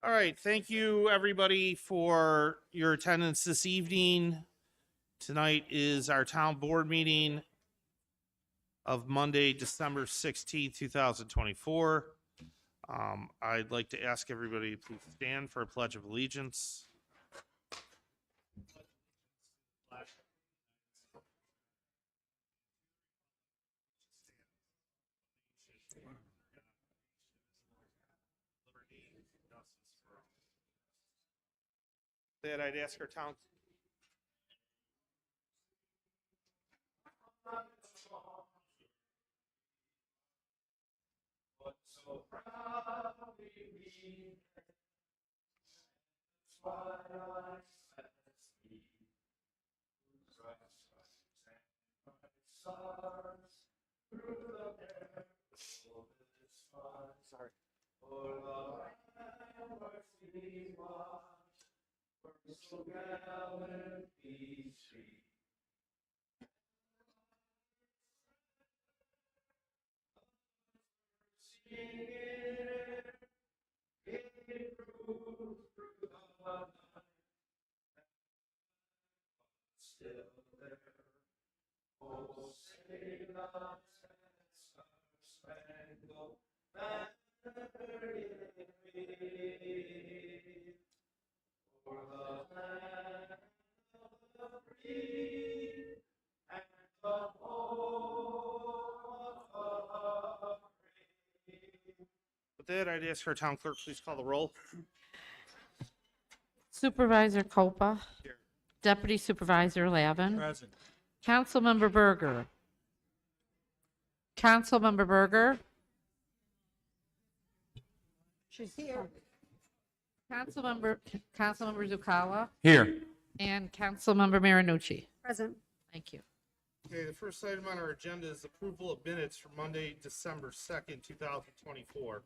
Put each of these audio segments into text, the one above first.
All right, thank you everybody for your attendance this evening. Tonight is our town board meeting of Monday, December 16th, 2024. I'd like to ask everybody to please stand for a pledge of allegiance. That I'd ask our town. Sorry. With that, I'd ask our town clerk, please call the roll. Supervisor Copa. Here. Deputy Supervisor Lavin. Present. Councilmember Berger. Councilmember Berger. She's here. Councilmember Zucala. Here. And Councilmember Marinucci. Present. Thank you. Okay, the first item on our agenda is approval of minutes for Monday, December 2nd, 2024.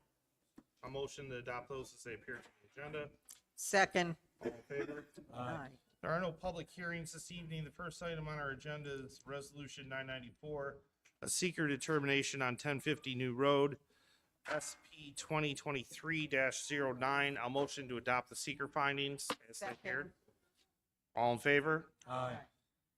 A motion to adopt those as they appear on the agenda. Second. All in favor? Aye. There are no public hearings this evening. The first item on our agenda is Resolution 994, a seeker determination on 1050 New Road, SP 2023-09. I'll motion to adopt the seeker findings as they appeared. All in favor? Aye.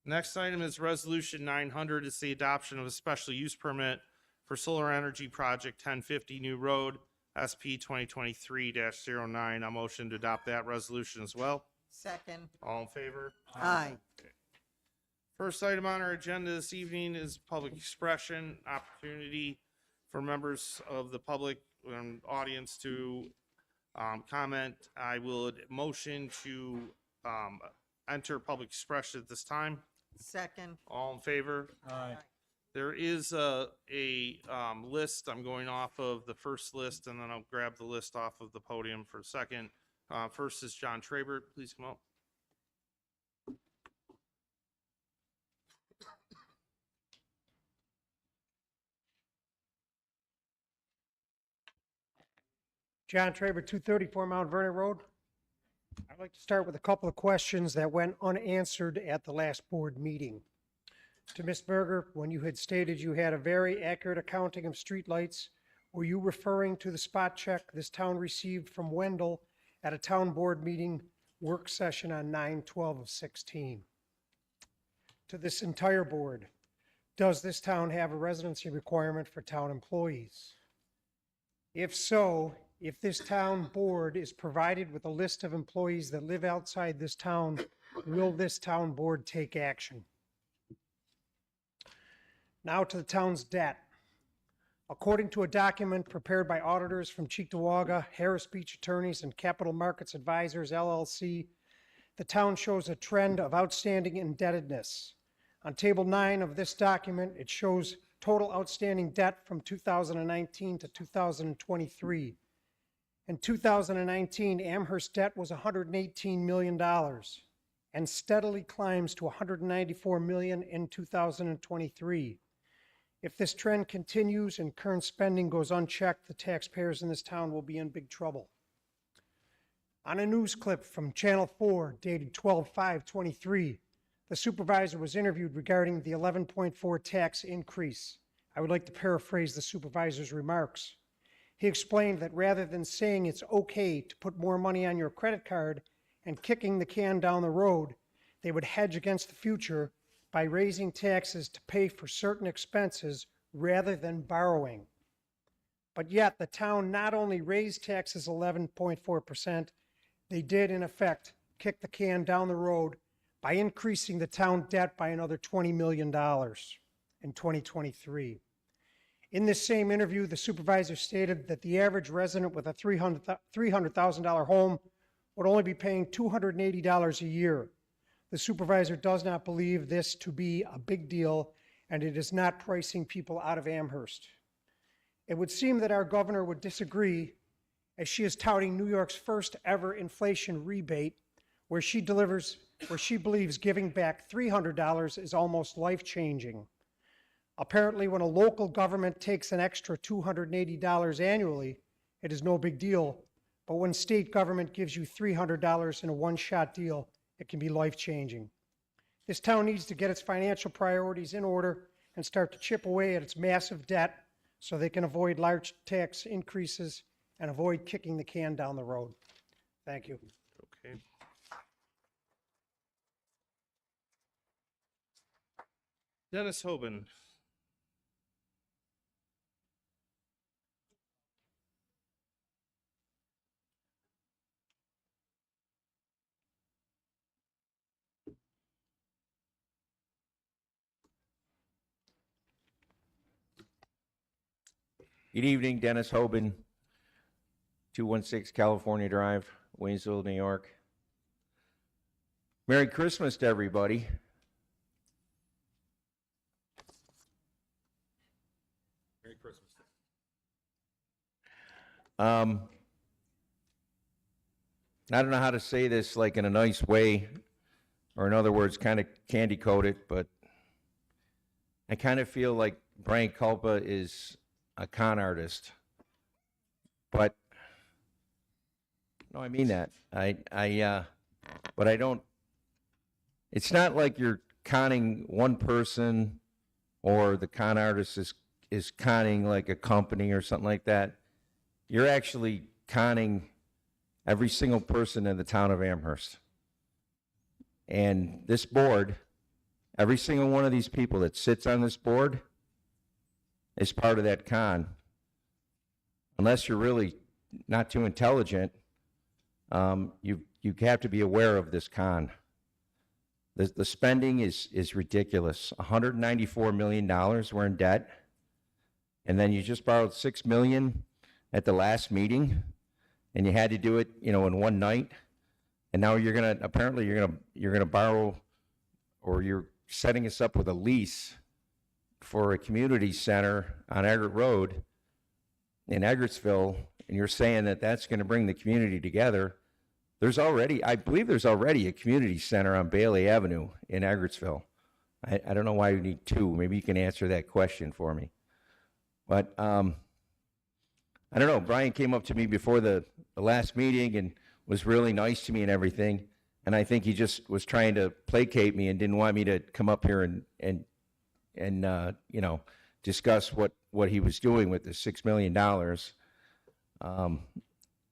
Next item is Resolution 900. It's the adoption of a special use permit for solar energy project 1050 New Road, SP 2023-09. I'll motion to adopt that resolution as well. Second. All in favor? Aye. First item on our agenda this evening is public expression, opportunity for members of the public and audience to comment. I will motion to enter public expression at this time. Second. All in favor? Aye. There is a list. I'm going off of the first list, and then I'll grab the list off of the podium for a second. First is John Trabert. Please come up. John Traber, 234 Mount Vernon Road. I'd like to start with a couple of questions that went unanswered at the last board meeting. To Ms. Berger, when you had stated you had a very accurate accounting of streetlights, were you referring to the spot check this town received from Wendell at a town board meeting work session on 9/12/16? To this entire board, does this town have a residency requirement for town employees? If so, if this town board is provided with a list of employees that live outside this town, will this town board take action? Now to the town's debt. According to a document prepared by auditors from Cheektowaga, Harris Beach Attorneys, and Capital Markets Advisors, LLC, the town shows a trend of outstanding indebtedness. On Table 9 of this document, it shows total outstanding debt from 2019 to 2023. In 2019, Amherst debt was $118 million and steadily climbs to $194 million in 2023. If this trend continues and current spending goes unchecked, the taxpayers in this town will be in big trouble. On a news clip from Channel 4 dated 12/5/23, the supervisor was interviewed regarding the 11.4 tax increase. I would like to paraphrase the supervisor's remarks. He explained that rather than saying it's okay to put more money on your credit card and kicking the can down the road, they would hedge against the future by raising taxes to pay for certain expenses rather than borrowing. But yet, the town not only raised taxes 11.4%, they did, in effect, kick the can down the road by increasing the town debt by another $20 million in 2023. In this same interview, the supervisor stated that the average resident with a $300,000 home would only be paying $280 a year. The supervisor does not believe this to be a big deal, and it is not pricing people out of Amherst. It would seem that our governor would disagree, as she is touting New York's first ever inflation rebate, where she believes giving back $300 is almost life-changing. Apparently, when a local government takes an extra $280 annually, it is no big deal. But when state government gives you $300 in a one-shot deal, it can be life-changing. This town needs to get its financial priorities in order and start to chip away at its massive debt so they can avoid large tax increases and avoid kicking the can down the road. Thank you. Okay. Dennis Hoban. Good evening, Dennis Hoban, 216 California Drive, Waynesville, New York. Merry Christmas to everybody. Merry Christmas. I don't know how to say this like in a nice way, or in other words, kind of candy coat it, but I kind of feel like Brian Culpa is a con artist. But no, I mean that. But I don't. It's not like you're conning one person, or the con artist is conning like a company or something like that. You're actually conning every single person in the town of Amherst. And this board, every single one of these people that sits on this board is part of that con. Unless you're really not too intelligent, you have to be aware of this con. The spending is ridiculous. $194 million we're in debt, and then you just borrowed $6 million at the last meeting, and you had to do it, in one night. And now you're gonna borrow, or you're setting us up with a lease for a community center on Eggert Road in Eggertsville, and you're saying that that's going to bring the community together. I believe there's already a community center on Bailey Avenue in Eggertsville. I don't know why you need two. Maybe you can answer that question for me. But I don't know. Brian came up to me before the last meeting and was really nice to me and everything. And I think he just was trying to placate me and didn't want me to come up here and discuss what he was doing with the $6 million.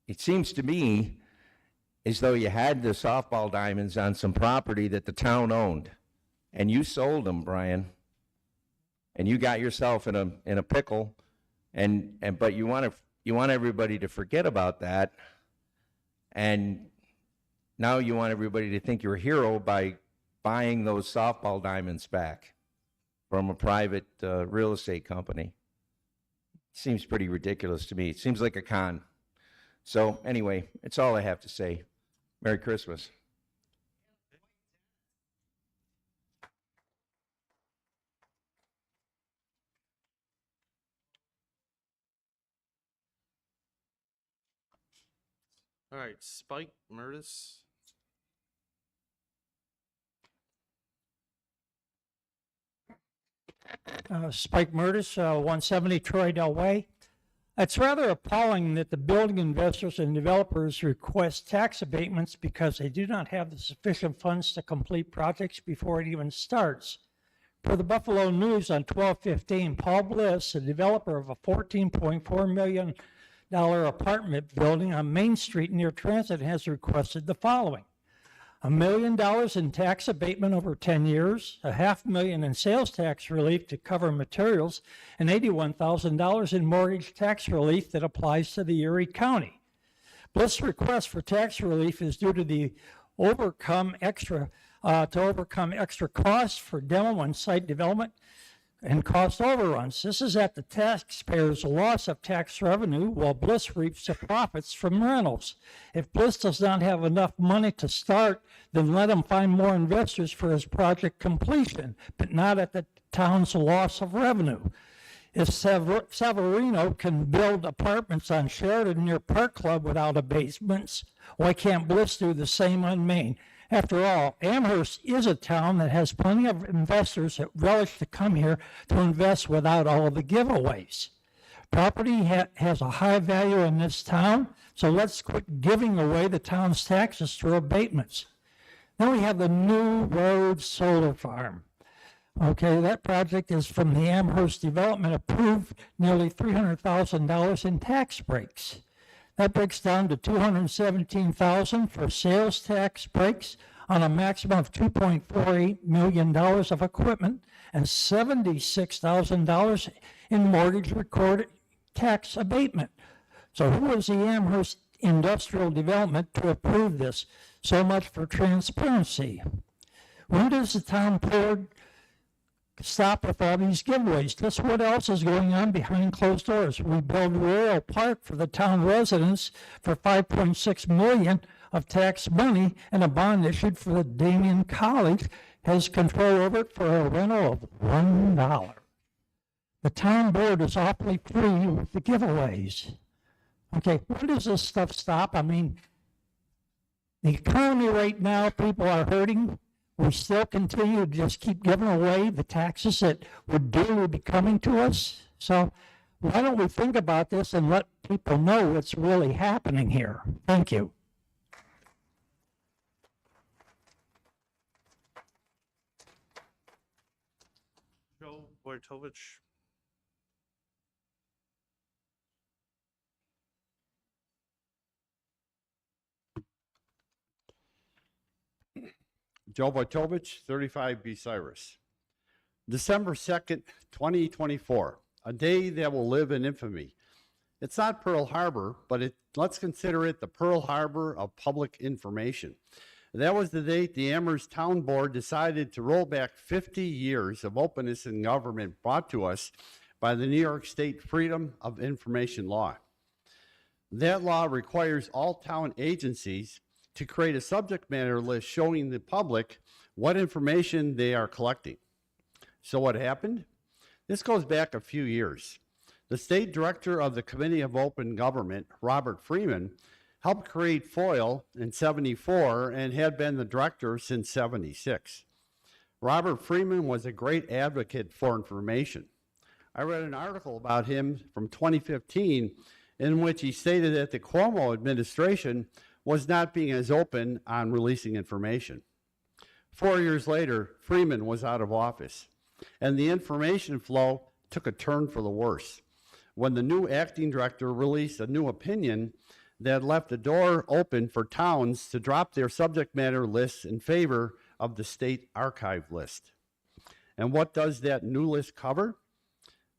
It seems to me as though you had the softball diamonds on some property that the town owned, and you sold them, Brian, and you got yourself in a pickle, but you want everybody to forget about that, and now you want everybody to think you're a hero by buying those softball diamonds back from a private real estate company. Seems pretty ridiculous to me. It seems like a con. So anyway, it's all I have to say. Merry Christmas. All right, Spike Murtis. Spike Murtis, 170 Troydell Way. It's rather appalling that the building investors and developers request tax abatements because they do not have the sufficient funds to complete projects before it even starts. Per the Buffalo News on 12/15, Paul Bliss, a developer of a $14.4 million apartment building on Main Street near Transit has requested the following: $1 million in tax abatement over 10 years, $500,000 in sales tax relief to cover materials, and $81,000 in mortgage tax relief that applies to the Erie County. Bliss' request for tax relief is due to the overcome extra costs for demo and site development and cost overruns. This is at the taxpayer's loss of tax revenue while Bliss reaps the profits from rentals. If Bliss does not have enough money to start, then let him find more investors for his project completion, but not at the town's loss of revenue. If Severino can build apartments on Sheridan near Park Club without abatements, why can't Bliss do the same on Main? After all, Amherst is a town that has plenty of investors that relish to come here to invest without all of the giveaways. Property has a high value in this town, so let's quit giving away the town's taxes through abatements. Then we have the New Road Solar Farm. Okay, that project is from the Amherst Development, approved nearly $300,000 in tax breaks. That breaks down to $217,000 for sales tax breaks on a maximum of $2.48 million of equipment and $76,000 in mortgage recorded tax abatement. So who was the Amherst Industrial Development to approve this? So much for transparency. When does the town board stop with all these giveaways? Just what else is going on behind closed doors? We build Royal Park for the town residents for $5.6 million of tax money, and a bond issued for the Damien College has control over it for a rental of $1. The town board is awfully free with the giveaways. Okay, when does this stuff stop? I mean, the economy right now, people are hurting. We still continue to just keep giving away the taxes that would duly be coming to us. So why don't we think about this and let people know what's really happening here? Thank you. Joe Wojtowicz. Joe Wojtowicz, 35 B. Cyrus. December 2nd, 2024, a day that will live in infamy. It's not Pearl Harbor, but let's consider it the Pearl Harbor of public information. That was the date the Amherst Town Board decided to roll back 50 years of openness in government brought to us by the New York State Freedom of Information Law. That law requires all town agencies to create a subject matter list showing the public what information they are collecting. So what happened? This goes back a few years. The state director of the Committee of Open Government, Robert Freeman, helped create FOIL in '74 and had been the director since '76. Robert Freeman was a great advocate for information. I read an article about him from 2015 in which he stated that the Cuomo administration was not being as open on releasing information. 4 years later, Freeman was out of office, and the information flow took a turn for the worse when the new acting director released a new opinion that left the door open for towns to drop their subject matter lists in favor of the state archive list. And what does that new list cover?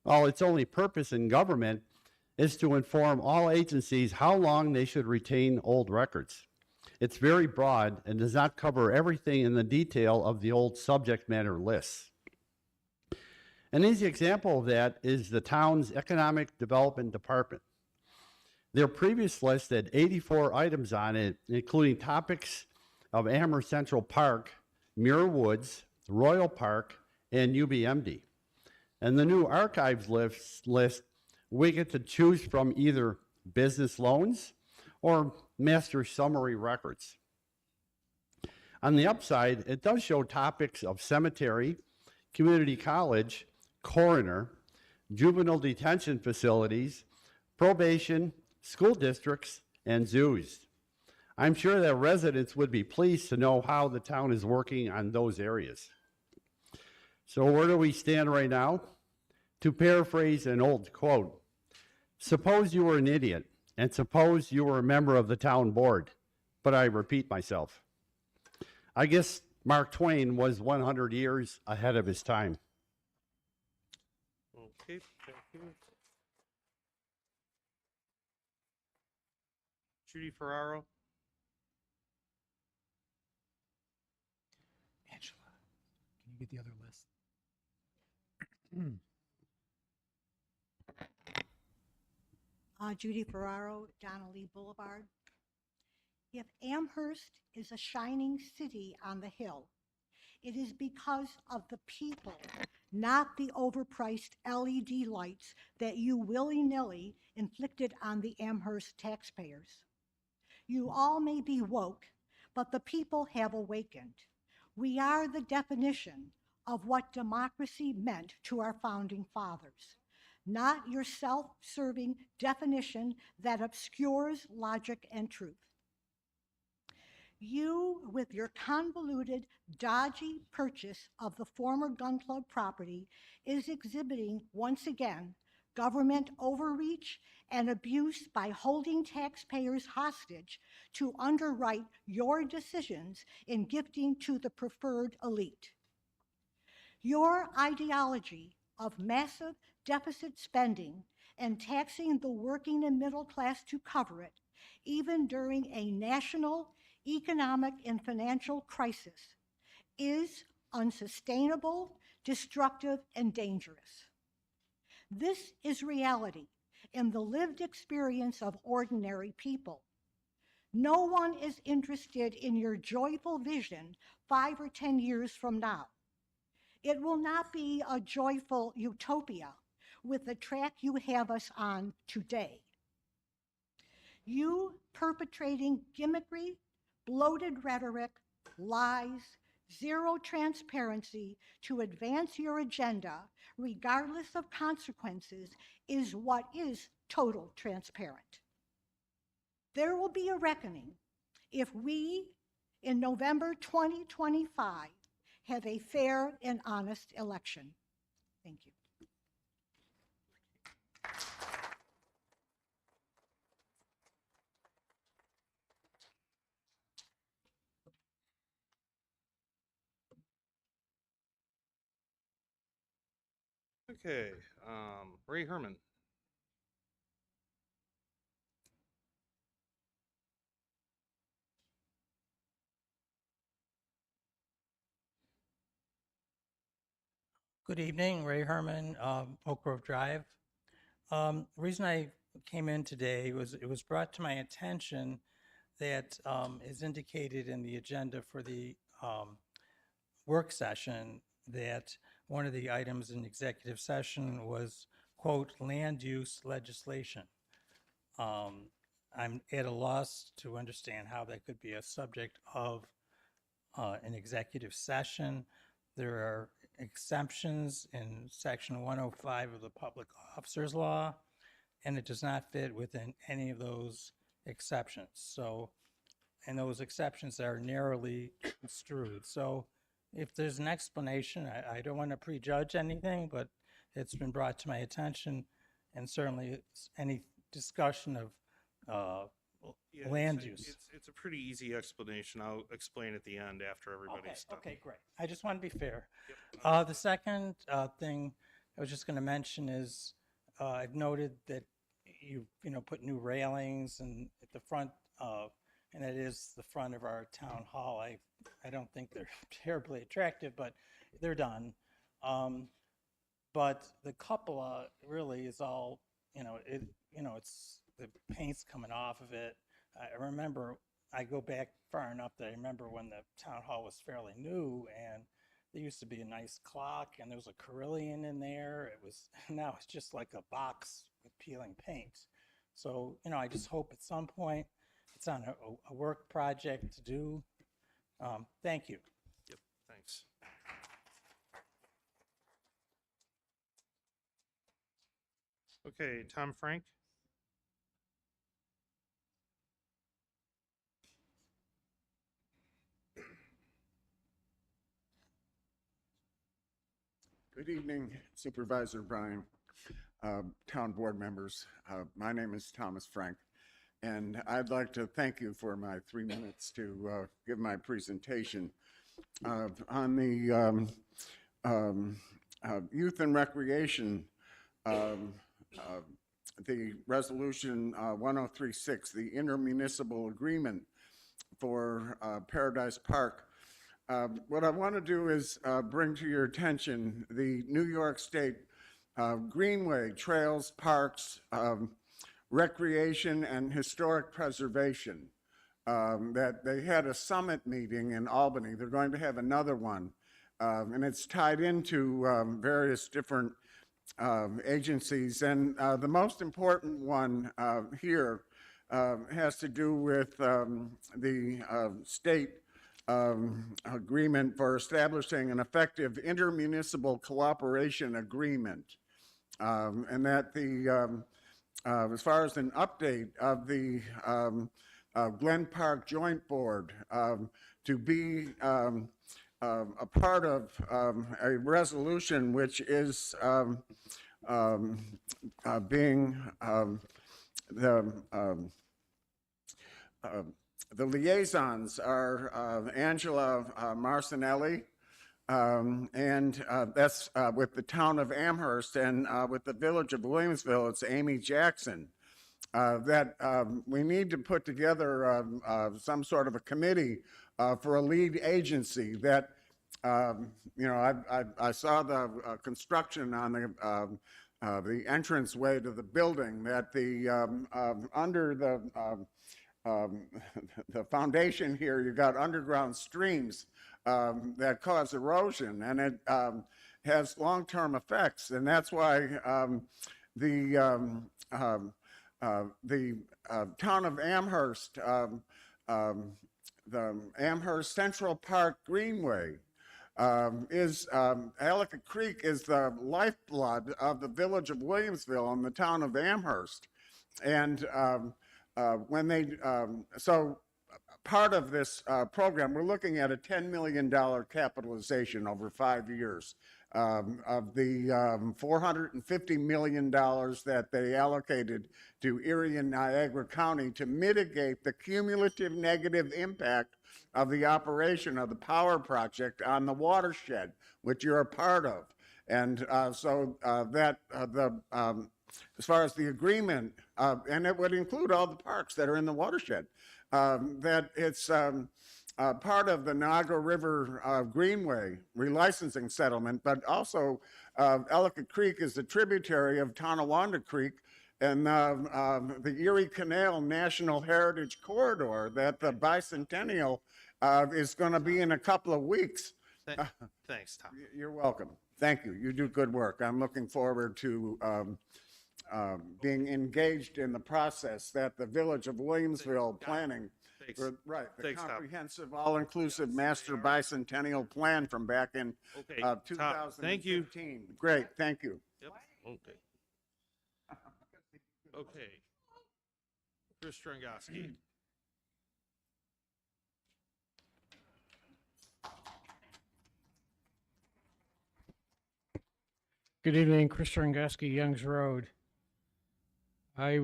Well, its only purpose in government is to inform all agencies how long they should retain old records. It's very broad and does not cover everything in the detail of the old subject matter lists. An easy example of that is the town's Economic Development Department. Their previous list had 84 items on it, including topics of Amherst Central Park, Muir Woods, Royal Park, and UBMD. And the new archives list, we get to choose from either business loans or master summary records. On the upside, it does show topics of cemetery, community college, coroner, juvenile detention facilities, probation, school districts, and zoos. I'm sure that residents would be pleased to know how the town is working on those areas. So where do we stand right now? To paraphrase an old quote, suppose you were an idiot And suppose you were a member of the town board. But I repeat myself. I guess Mark Twain was 100 years ahead of his time. Okay, thank you. Judy Ferraro. Angela, can you get the other list? Judy Ferraro, Donnelly Boulevard. If Amherst is a shining city on the hill, it is because of the people, not the overpriced LED lights that you willy-nilly inflicted on the Amherst taxpayers. You all may be woke, but the people have awakened. We are the definition of what democracy meant to our founding fathers, not your self-serving definition that obscures logic and truth. You, with your convoluted, dodgy purchase of the former gun club property, is exhibiting, once again, government overreach and abuse by holding taxpayers hostage to underwrite your decisions in gifting to the preferred elite. Your ideology of massive deficit spending and taxing the working and middle class to cover it, even during a national economic and financial crisis, is unsustainable, destructive, and dangerous. This is reality in the lived experience of ordinary people. No one is interested in your joyful vision 5 or 10 years from now. It will not be a joyful utopia with the track you have us on today. You perpetrating gimmickry, bloated rhetoric, lies, zero transparency to advance your agenda, regardless of consequences, is what is total transparent. There will be a reckoning if we, in November 2025, have a fair and honest election. Thank you. Okay, Ray Herman. Good evening, Ray Herman, Oak Grove Drive. The reason I came in today was it was brought to my attention that is indicated in the agenda for the work session that one of the items in executive session was, quote, land use legislation. I'm at a loss to understand how that could be a subject of an executive session. There are exemptions in section 105 of the Public Officers Law, and it does not fit within any of those exceptions. So, and those exceptions are narrowly construed. So if there's an explanation, I don't want to prejudge anything, but it's been brought to my attention, and certainly any discussion of Yeah, land it's- use. It's a pretty easy explanation. I'll explain at the end after everybody's done. Okay, great. I just want to be fair. Yep. The second thing I was just going to mention is I've noted that you put new railings and at the front, and it is the front of our town hall. I don't think they're terribly attractive, but they're done. But the cupola really is all, it's the paint's coming off of it. I remember, I go back far enough that I remember when the town hall was fairly new, and there used to be a nice clock, and there was a carillon in there. It was, now it's just like a box with peeling paint. So, I just hope at some point it's on a work project to do. Thank you. Yep, thanks. Okay, Tom Frank. Good evening, Supervisor Bryan, town board members. My name is Thomas Frank. and I'd like to thank you for my 3 minutes to give my presentation. On the youth and recreation, the resolution 1036, the intermunicipal agreement for Paradise Park. What I want to do is bring to your attention the New York State Greenway, Trails, Parks, Recreation, and Historic Preservation. That they had a summit meeting in Albany. They're going to have another one. And it's tied into various different agencies. And the most important one here has to do with the state agreement for establishing an effective intermunicipal cooperation agreement. And that the, as far as an update of the Glen Park Joint Board to be a part of a resolution which is being the liaisons are Angela Marcinelli, and that's with the town of Amherst, and with the village of Williamsville, it's Amy Jackson. That we need to put together some sort of a committee for a lead agency that, you know, I saw the construction on the entranceway to the building, that the under the foundation here, you got underground streams that cause erosion, and it has long-term effects, and that's why the town of Amherst, the Amherst Central Park Greenway, Ellicott Creek is the lifeblood of the village of Williamsville and the town of Amherst. And when they, so part of this program, we're looking at a $10 million capitalization over 5 years. Of the $450 million that they allocated to Erie and Niagara County to mitigate the cumulative negative impact of the operation of the power project on the watershed, which you're a part of. And so that as far as the agreement, and it would include all the parks that are in the watershed, that it's part of the Niagara River Greenway relicensing settlement, but also Ellicott Creek is a tributary of Tonawanda Creek and the Erie Canal National Heritage Corridor that the bicentennial is going to be in a couple of weeks. Thanks, Tom. You're welcome. Thank you. You do good work. I'm looking forward to being engaged in the process that the Village of Williamsville planning. Thanks. Right, the Thanks, Tom. comprehensive, all-inclusive master bicentennial plan from back in Okay, Tom, 2015. thank you. Great, thank you. Yep. Okay. Okay. Chris Strangowski. Good evening, Chris Rangaski, Youngs Road. I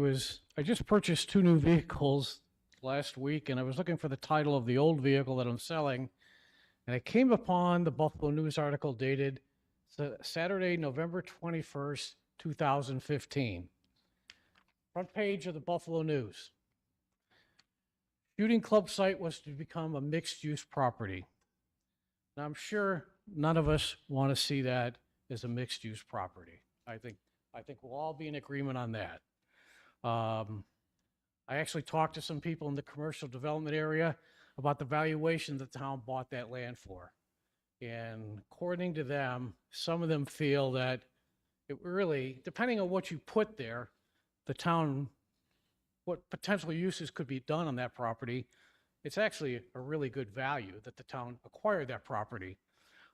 just purchased 2 new vehicles last week, and I was looking for the title of the old vehicle that I'm selling, and I came upon the Buffalo News article dated Saturday, November 21st, 2015. Front page of the Buffalo News. Shooting club site was to become a mixed-use property. Now, I'm sure none of us want to see that as a mixed-use property. I think we'll all be in agreement on that. I actually talked to some people in the commercial development area about the valuation the town bought that land for. And according to them, some of them feel that it really, depending on what you put there, the town, what potential uses could be done on that property, it's actually a really good value that the town acquired that property.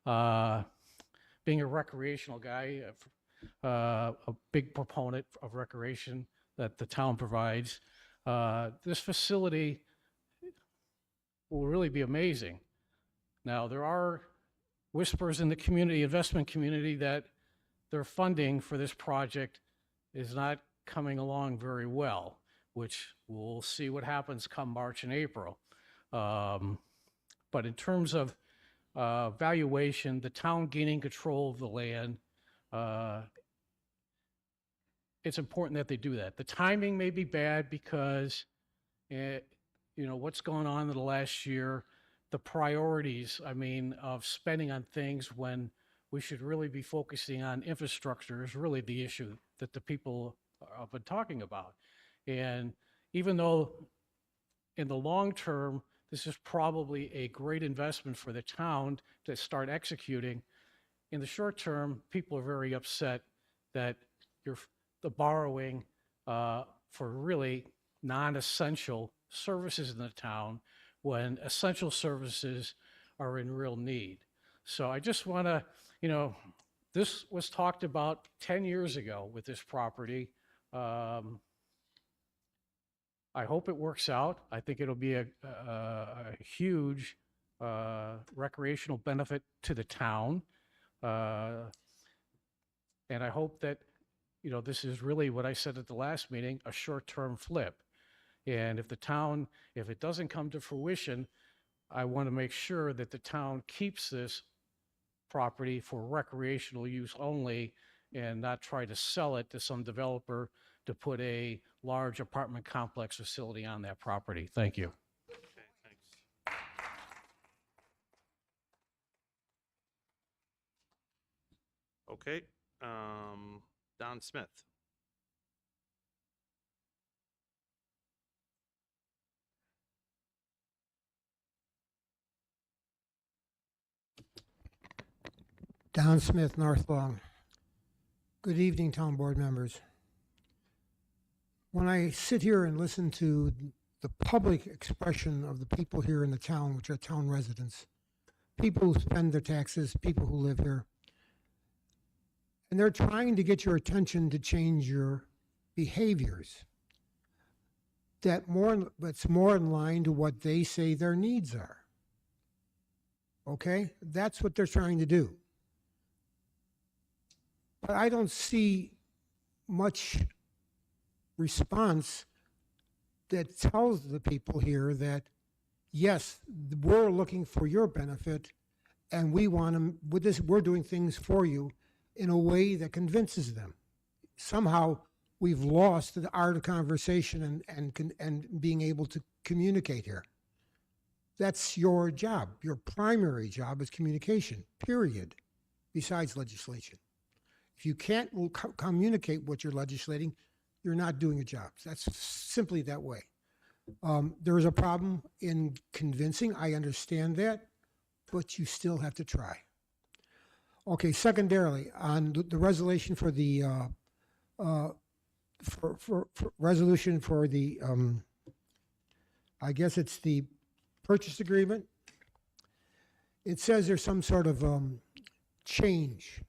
Being a recreational guy, a big proponent of recreation that the town provides, this facility will really be amazing. Now, there are whispers in the community, investment community, that their funding for this project is not coming along very well. which we'll see what happens come March and April. But in terms of valuation, the town gaining control of the land, it's important that they do that. The timing may be bad because, what's going on in the last year, the priorities, of spending on things when we should really be focusing on infrastructure is really the issue that the people have been talking about. And even though in the long term, this is probably a great investment for the town to start executing, in the short term, people are very upset that the borrowing for really non-essential services in the town when essential services are in real need. So I just want to, this was talked about 10 years ago with this property. I hope it works out. I think it'll be a huge recreational benefit to the town. And I hope that, this is really what I said at the last meeting, a short-term flip. And if it doesn't come to fruition, I want to make sure that the town keeps this property for recreational use only and not try to sell it to some developer to put a large apartment complex facility on that property. Thank you. Okay, thanks. Okay, Don Smith. Don Smith, North Long. Good evening, town board members. When I sit here and listen to the public expression of the people here in the town, which are town residents, people who spend their taxes, people who live here, and they're trying to get your attention to change your behaviors, that's more in line to what they say their needs are. Okay? That's what they're trying to do. But I don't see much response that tells the people here that, yes, we're looking for your benefit and we want them, with this, we're doing things for you in a way that convinces them. Somehow we've lost the art of conversation and being able to communicate here. That's your job. Your primary job is communication, period, besides legislation. If you can't communicate what you're legislating, you're not doing your job. That's simply that way. There is a problem in convincing. I understand that, but you still have to try. Okay, secondarily, on the resolution for the resolution for the I guess it's the purchase agreement. It says there's some sort of change.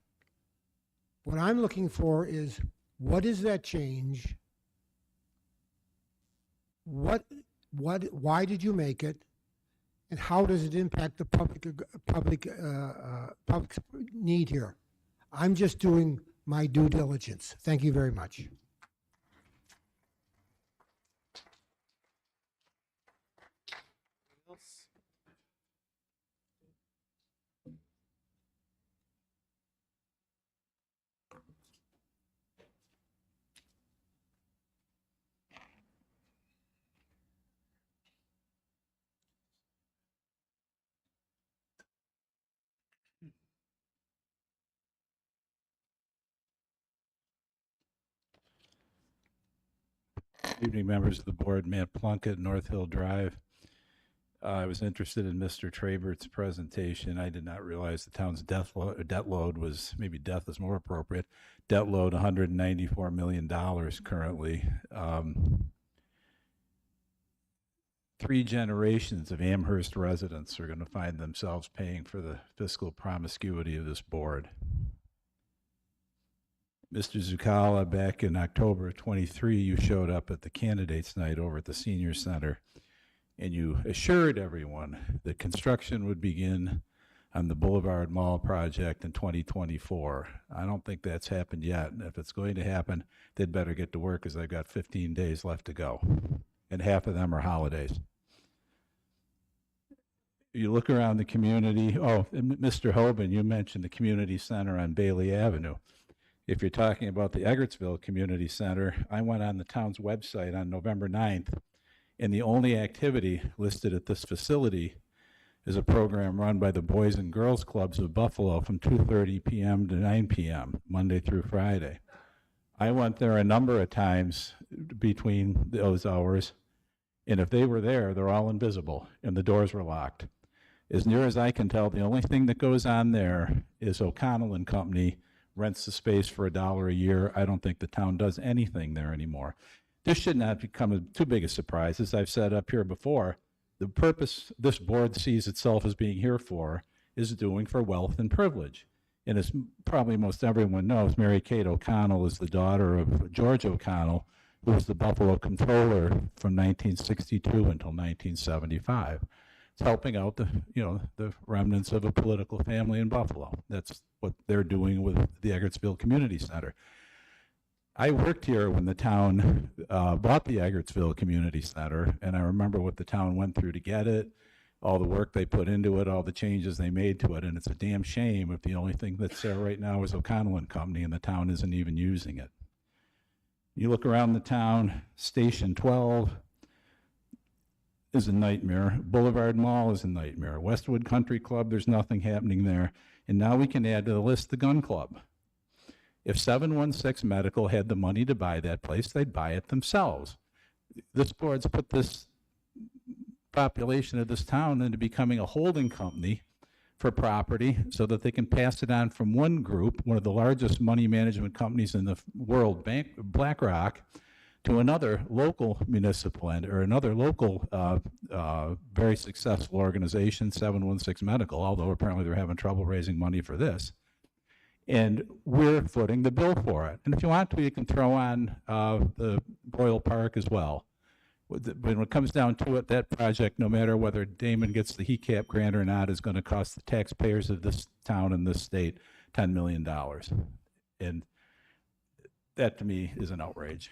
What I'm looking for is, what is that change? Why did you make it? And how does it impact the public need here? I'm just doing my due diligence. Thank you very much. Evening, members of the board. Matt Plunkett, North Hill Drive. I was interested in Mr. Trabert's presentation. I did not realize the town's debt load was, maybe death is more appropriate, debt load $194 million currently. 3 generations of Amherst residents are going to find themselves paying for the fiscal promiscuity of this board. Mr. Zucala, back in October of 23, you showed up at the candidates night over at the Senior Center, and you assured everyone that construction would begin on the Boulevard Mall project in 2024. I don't think that's happened yet. And if it's going to happen, they'd better get to work because they've got 15 days left to go. And half of them are holidays. You look around the community. Oh, and Mr. Hoban, you mentioned the community center on Bailey Avenue. If you're talking about the Eggertsville Community Center, I went on the town's website on November 9th, and the only activity listed at this facility is a program run by the Boys and Girls Clubs of Buffalo from 2:30 p.m. to 9 p.m., Monday through Friday. I went there a number of times between those hours, and if they were there, they're all invisible, and the doors were locked. As near as I can tell, the only thing that goes on there is O'Connell and Company rents the space for $1 a year. I don't think the town does anything there anymore. This should not become too big a surprise. As I've said up here before, the purpose this board sees itself as being here for is doing for wealth and privilege. And as probably most everyone knows, Mary Kate O'Connell is the daughter of George O'Connell, who was the Buffalo Comptroller from 1962 until 1975. It's helping out the remnants of a political family in Buffalo. That's what they're doing with the Eggertsville Community Center. I worked here when the town bought the Eggertsville Community Center, and I remember what the town went through to get it, all the work they put into it, all the changes they made to it, and it's a damn shame if the only thing that's there right now is O'Connell and Company and the town isn't even using it. You look around the town, Station 12 is a nightmare. Boulevard Mall is a nightmare. Westwood Country Club, there's nothing happening there. And now we can add to the list the gun club. If 716 Medical had the money to buy that place, they'd buy it themselves. This board's put this population of this town into becoming a holding company for property so that they can pass it on from one group, one of the largest money management companies in the world, BlackRock, to another local municipal or another local very successful organization, 716 Medical, although apparently they're having trouble raising money for this. And we're footing the bill for it. And if you want to, you can throw on the Royal Park as well. When it comes down to it, that project, no matter whether Damon gets the HECAP grant or not, is going to cost the taxpayers of this town and this state $10 million. And that, to me, is an outrage.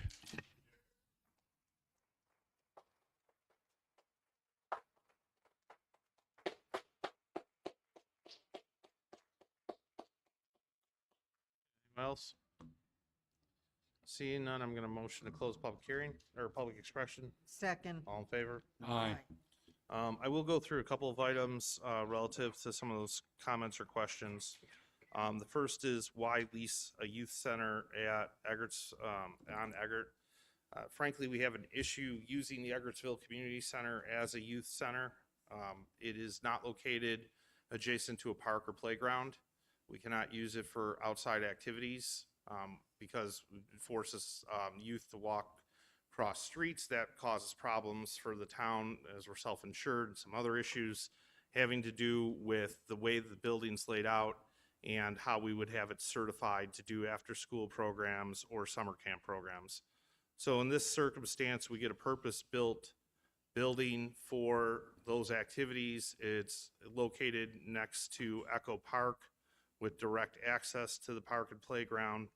Anyone else? Seeing none, I'm going to motion to close public hearing or public expression. Second. All in favor? Aye. I will go through a couple of items relative to some of those comments or questions. The first is why lease a youth center at Eggert's, on Eggert. Frankly, we have an issue using the Eggertsville Community Center as a youth center. It is not located adjacent to a park or playground. We cannot use it for outside activities because it forces youth to walk across streets. That causes problems for the town as we're self-insured and some other issues having to do with the way the building's laid out and how we would have it certified to do after-school programs or summer camp programs. So in this circumstance, we get a purpose-built building for those activities. It's located next to Echo Park with direct access to the park and playground.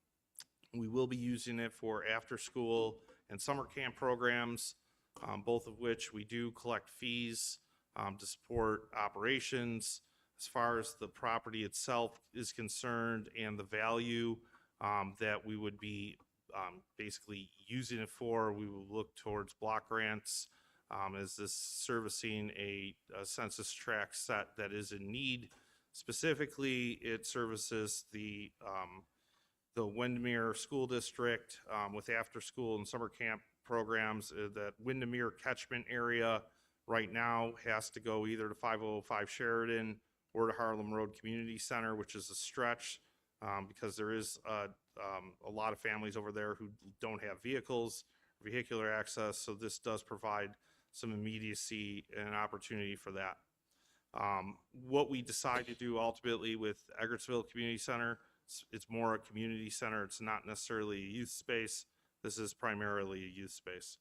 We will be using it for after-school and summer camp programs, both of which we do collect fees to support operations. As far as the property itself is concerned and the value that we would be basically using it for, we will look towards block grants as this servicing a census tract set that is in need. Specifically, it services the Windermere School District with after-school and summer camp programs. That Windermere catchment area right now has to go either to 505 Sheridan or to Harlem Road Community Center, which is a stretch because there is a lot of families over there who don't have vehicles, vehicular access, so this does provide some immediacy and an opportunity for that. What we decide to do ultimately with Eggertsville Community Center, it's more a community center. It's not necessarily a youth space. This is primarily a youth space.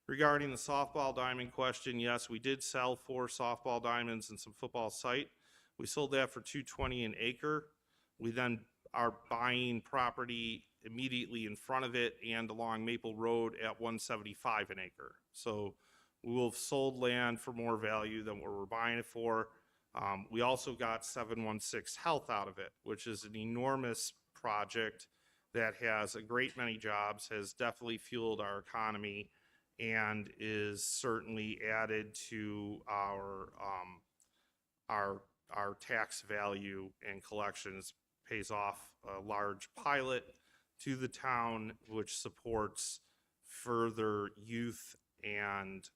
Regarding the softball diamond question, yes, we did sell 4 softball diamonds and some football site. We sold that for $220 an acre. We then are buying property immediately in front of it and along Maple Road at $175 an acre. So we will have sold land for more value than what we're buying it for. We also got 716 Health out of it, which is an enormous project that has a great many jobs, has definitely fueled our economy, and is certainly added to our tax value and collections, pays off a large pilot to the town, which supports further youth and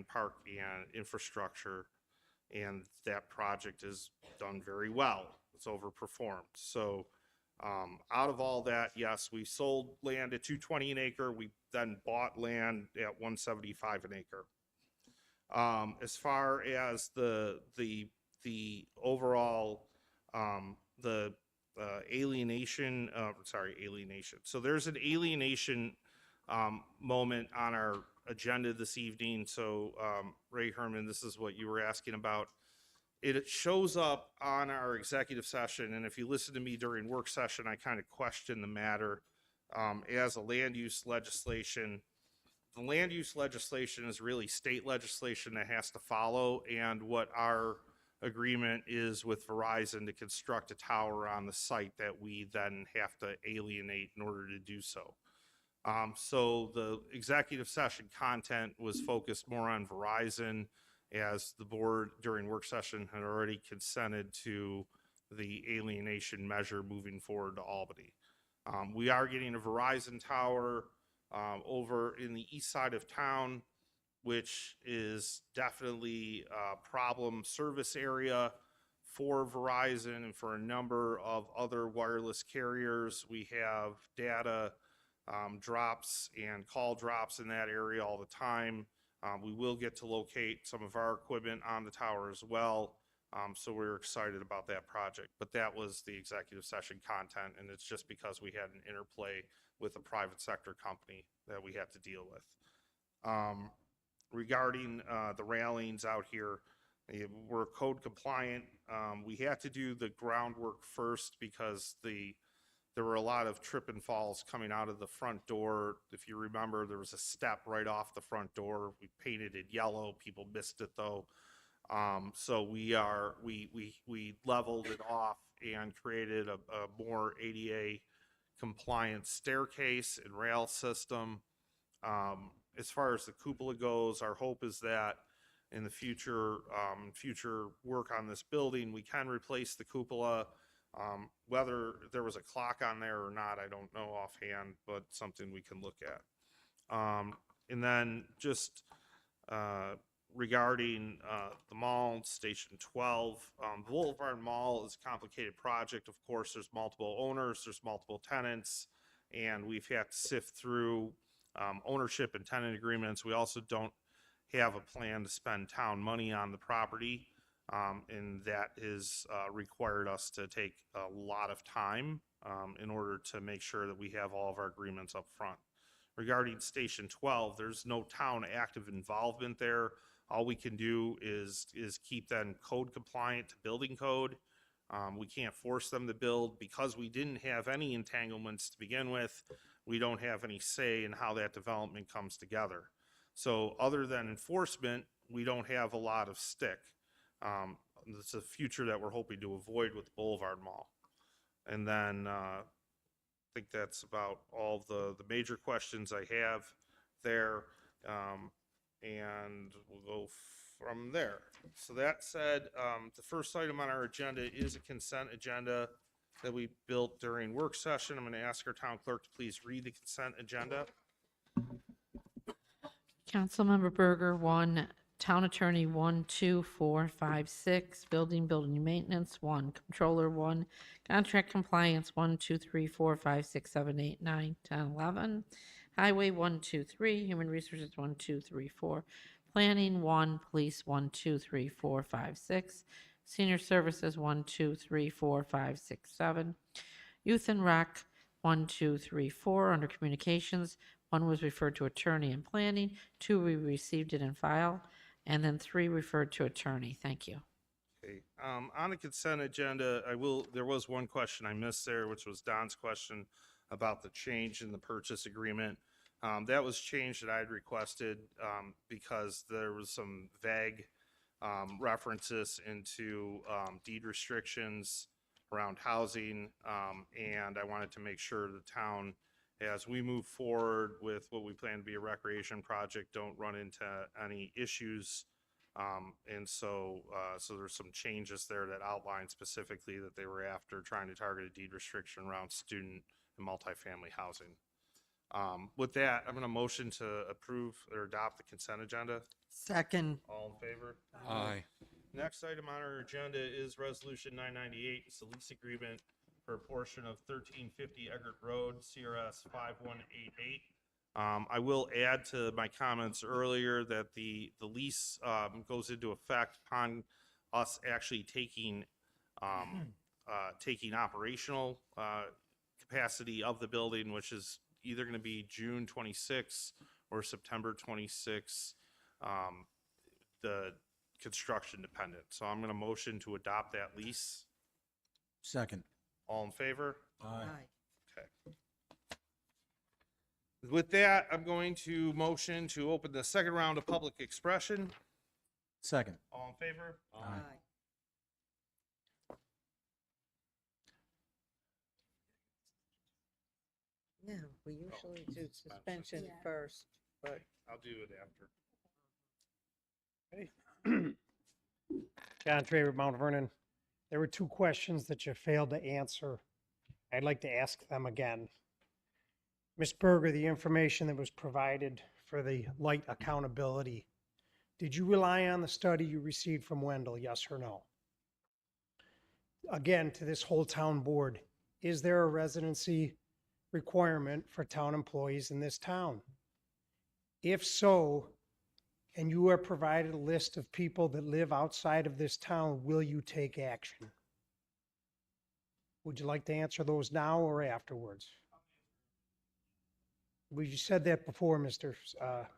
park and infrastructure. And that project is done very well. It's overperformed. So out of all that, yes, we sold land at $220 an acre. We then bought land at $175 an acre. As far as the overall alienation. So there's an alienation moment on our agenda this evening. So Ray Herman, this is what you were asking about. It shows up on our executive session, and if you listen to me during work session, I kind of question the matter as a land use legislation. The land use legislation is really state legislation that has to follow, and what our agreement is with Verizon to construct a tower on the site that we then have to alienate in order to do so. So the executive session content was focused more on Verizon, as the board during work session had already consented to the alienation measure moving forward to Albany. We are getting a Verizon tower over in the east side of town, which is definitely a problem service area for Verizon and for a number of other wireless carriers. We have data drops and call drops in that area all the time. We will get to locate some of our equipment on the tower as well. So we're excited about that project. But that was the executive session content, and it's just because we had an interplay with a private sector company that we had to deal with. Regarding the railings out here, we're code compliant. We had to do the groundwork first because there were a lot of trip and falls coming out of the front door. If you remember, there was a step right off the front door. We painted it yellow. People missed it though. So we leveled it off and created a more ADA compliant staircase and rail system. As far as the cupola goes, our hope is that in the future work on this building, we can replace the cupola. Whether there was a clock on there or not, I don't know offhand, but something we can look at. And then just regarding the mall, Station 12, the Boulevard Mall is a complicated project. Of course, there's multiple owners, there's multiple tenants, and we've had to sift through ownership and tenant agreements. We also don't have a plan to spend town money on the property. And that has required us to take a lot of time in order to make sure that we have all of our agreements up front. Regarding Station 12, there's no town active involvement there. All we can do is keep them code compliant to building code. We can't force them to build because we didn't have any entanglements to begin with. We don't have any say in how that development comes together. So other than enforcement, we don't have a lot of stick. It's a future that we're hoping to avoid with the Boulevard Mall. And then I think that's about all the major questions I have there. And we'll go from there. So that said, the first item on our agenda is a consent agenda that we built during work session. I'm going to ask our town clerk to please read the consent agenda. Councilmember Berger, 1. Town Attorney, 1, 2, 4, 5, 6. Building Maintenance, 1. Controller, 1. Contract Compliance, 1, 2, 3, 4, 5, 6, 7, 8, 9, 10, 11. Highway, 1, 2, 3. Human Resources, 1, 2, 3, 4. Planning, 1. Police, 1, 2, 3, 4, 5, 6. Senior Services, 1, 2, 3, 4, 5, 6, 7. Youth and Rec, 1, 2, 3, 4. Under Communications, 1 was referred to Attorney and Planning. 2, we received it in file. And then 3 referred to Attorney. Thank you. Okay, on the consent agenda, there was one question I missed there, which was Don's question about the change in the purchase agreement. That was changed that I had requested, because there was some vague, references into, deed restrictions around housing, and I wanted to make sure the town, as we move forward with what we plan to be a recreation project, don't run into any issues. So there's some changes there that outline specifically that they were after trying to target a deed restriction around student and multifamily housing. With that, I'm going to motion to approve or adopt the consent agenda. Second. All in favor? Aye. Next item on our agenda is Resolution 998. It's a lease agreement for a portion of 1350 Eggert Road, CRS 5188. I will add to my comments earlier that the lease goes into effect upon us actually taking operational capacity of the building, which is either going to be June 26 or September 26. The construction dependent. So I'm going to motion to adopt that lease. Second. All in favor? Aye. Okay. With that, I'm going to motion to open the second round of public expression. Second. All in favor? Aye. Yeah, we usually do suspension first, but I'll do it after. John Traver, Mount Vernon. There were two questions that you failed to answer. I'd like to ask them again. Ms. Berger, the information that was provided for the light accountability, did you rely on the study you received from Wendell, yes or no? Again, to this whole town board, is there a residency requirement for town employees in this town? If so, and you are provided a list of people that live outside of this town, will you take action? Would you like to answer those now or afterwards? Well, you said that before, Mr.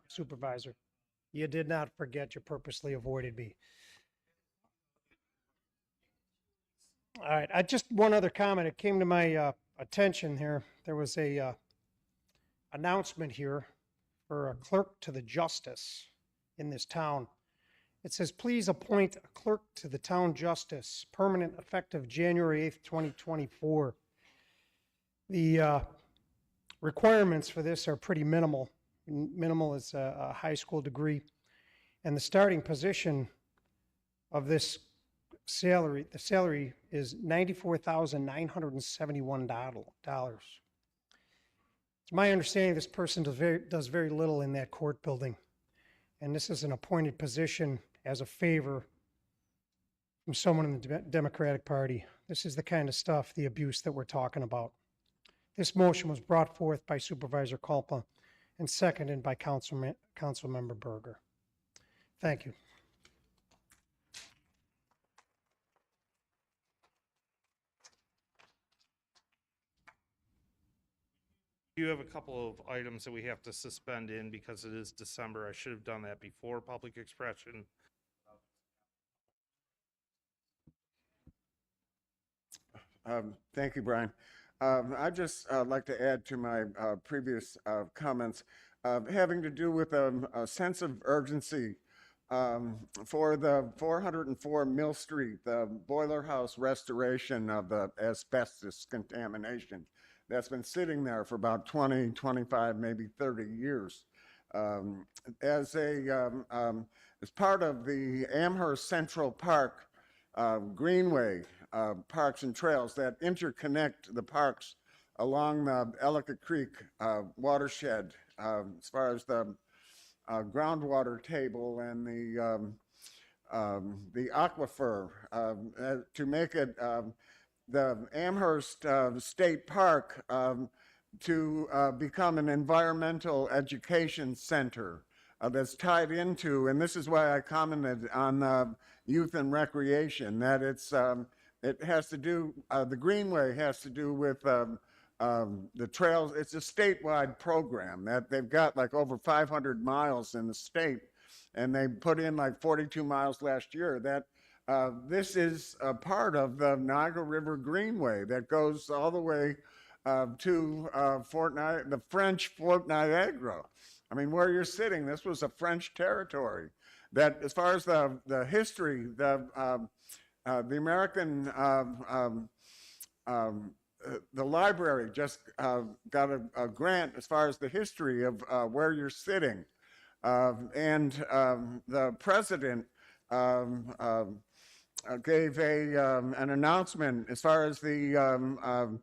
Supervisor. You did not forget, you purposely avoided me. All right, just one other comment. It came to my attention here. There was a announcement here for a clerk to the justice in this town. It says, please appoint a clerk to the town justice, permanent effective January 8th, 2024. The requirements for this are pretty minimal. Minimal is a high school degree. And the starting position of this salary, the salary is $94,971. It's my understanding this person does very little in that court building. And this is an appointed position as a favor from someone in the Democratic Party. This is the kind of stuff, the abuse that we're talking about. This motion was brought forth by Supervisor Kulpa and seconded by Councilmember Berger. Thank you. You have a couple of items that we have to suspend in because it is December. I should have done that before public expression. Thank you, Brian. I'd just like to add to my previous comments having to do with a sense of urgency for the 404 Mill Street, the boiler house restoration of the asbestos contamination that's been sitting there for about 20, 25, maybe 30 years. As part of the Amherst Central Park Greenway parks and trails that interconnect the parks along the Ellicott Creek watershed, as far as the groundwater table and the aquifer, to make it the Amherst State Park to become an environmental education center that's tied into, and this is why I commented on youth and recreation, that it has to do, the Greenway has to do with the trails. It's a statewide program that they've got like over 500 miles in the state, and they put in like 42 miles last year. That This is a part of the Niagara River Greenway that goes all the way to the French Fort Niagara. I mean, where you're sitting, this was a French territory. That, as far as the history, the American the library just got a grant as far as the history of where you're sitting, and the president gave an announcement as far as the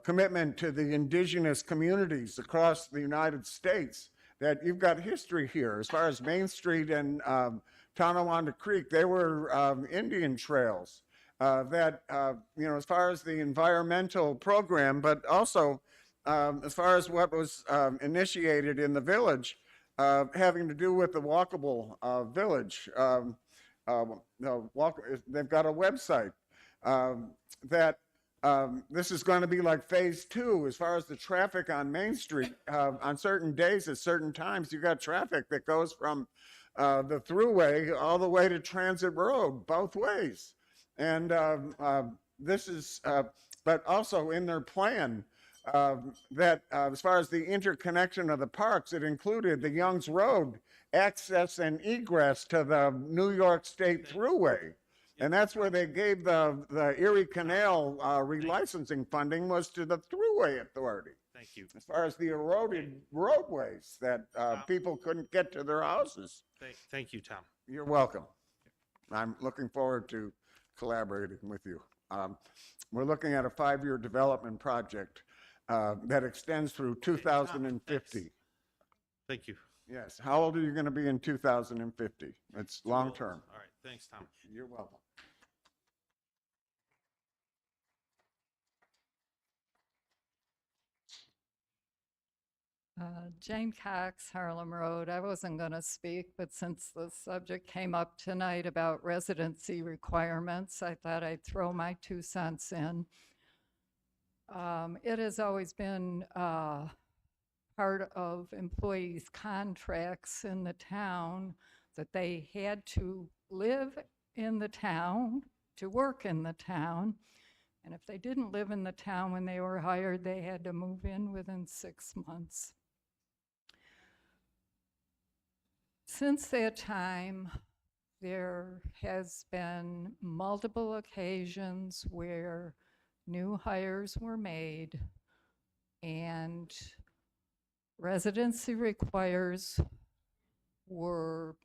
commitment to the indigenous communities across the United States, that you've got history here. As far as Main Street and Tonawanda Creek, they were Indian trails. That, as far as the environmental program, but also as far as what was initiated in the village, having to do with the walkable village. They've got a website that this is going to be like phase 2 as far as the traffic on Main Street. On certain days at certain times, you got traffic that goes from the thruway all the way to Transit Road, both ways. And this is, but also in their plan, that as far as the interconnection of the parks, it included the Youngs Road access and egress to the New York State Thruway. And that's where they gave the Erie Canal relicensing funding, was to the Thruway Authority. Thank you. As far as the eroded roadways that people couldn't get to their houses. Thank you, Tom. You're welcome. I'm looking forward to collaborating with you. We're looking at a 5-year development project that extends through 2050. Thank you. Yes. How old are you going to be in 2050? It's long term. All right. Thanks, Tom. You're welcome. Jane Cox, Harlem Road. I wasn't going to speak, but since the subject came up tonight about residency requirements, I thought I'd throw my 2 cents in. It has always been part of employees' contracts in the town that they had to live in the town to work in the town. And if they didn't live in the town when they were hired, they had to move in within 6 months. Since that time, there has been multiple occasions where new hires were made and residency requires were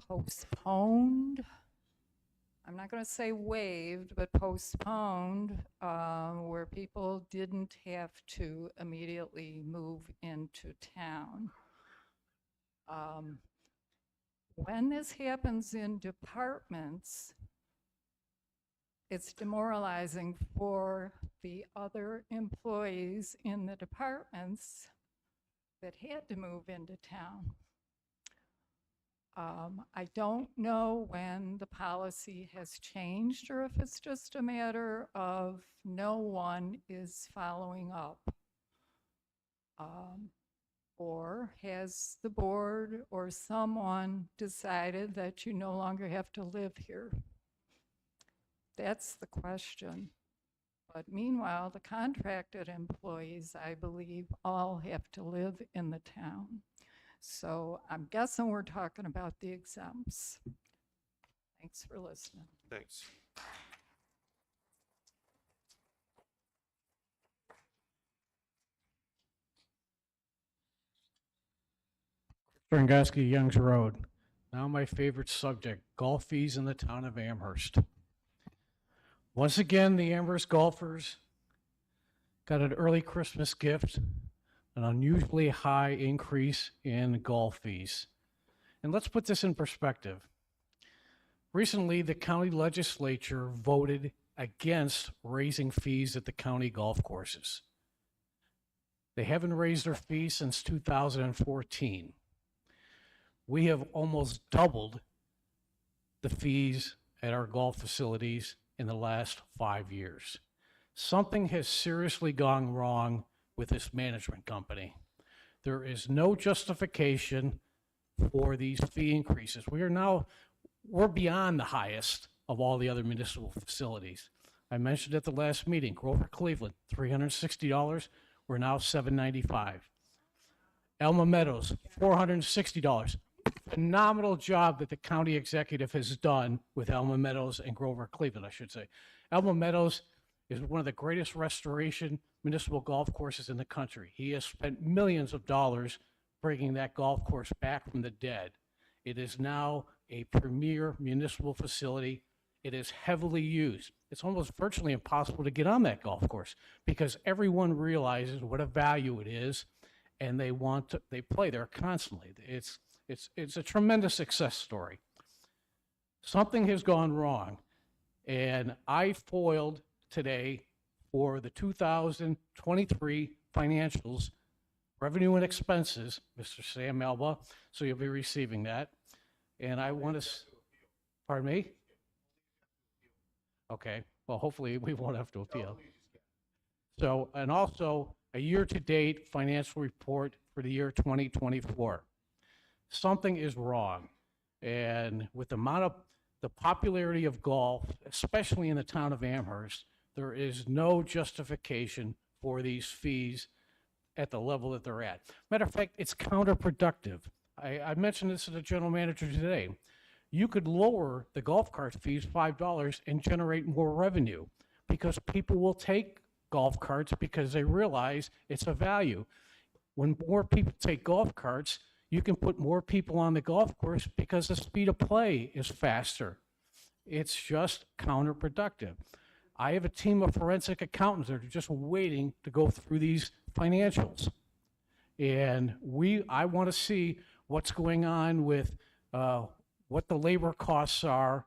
postponed. I'm not going to say waived, but postponed, where people didn't have to immediately move into town. When this happens in departments, it's demoralizing for the other employees in the departments that had to move into town. I don't know when the policy has changed or if it's just a matter of no one is following up. Or has the board or someone decided that you no longer have to live here? That's the question. But meanwhile, the contracted employees, I believe, all have to live in the town. So I'm guessing we're talking about the exempts. Thanks for listening. Thanks. Strongoski, Youngs Road. Now my favorite subject, golf fees in the town of Amherst. Once again, the Amherst golfers got an early Christmas gift, an unusually high increase in golf fees. And let's put this in perspective. Recently, the county legislature voted against raising fees at the county golf courses. They haven't raised their fees since 2014. We have almost doubled the fees at our golf facilities in the last 5 years. Something has seriously gone wrong with this management company. There is no justification for these fee increases. We're beyond the highest of all the other municipal facilities. I mentioned at the last meeting, Grover Cleveland, $360. We're now $795. Elma Meadows, $460. Phenomenal job that the county executive has done with Elma Meadows and Grover Cleveland, I should say. Elma Meadows is one of the greatest restoration municipal golf courses in the country. He has spent millions of dollars bringing that golf course back from the dead. It is now a premier municipal facility. It is heavily used. It's almost virtually impossible to get on that golf course because everyone realizes what a value it is, and they play there constantly. It's a tremendous success story. Something has gone wrong, and I foiled today for the 2023 financials, revenue and expenses, Mr. Sam Alba, so you'll be receiving that. And I want to, pardon me? Okay, well, hopefully we won't have to appeal. So, and also a year-to-date financial report for the year 2024. Something is wrong. And with the popularity of golf, especially in the town of Amherst, there is no justification for these fees at the level that they're at. Matter of fact, it's counterproductive. I mentioned this to the general manager today. You could lower the golf cart fees $5 and generate more revenue because people will take golf carts because they realize it's a value. When more people take golf carts, you can put more people on the golf course because the speed of play is faster. It's just counterproductive. I have a team of forensic accountants that are just waiting to go through these financials. And I want to see what's going on with what the labor costs are,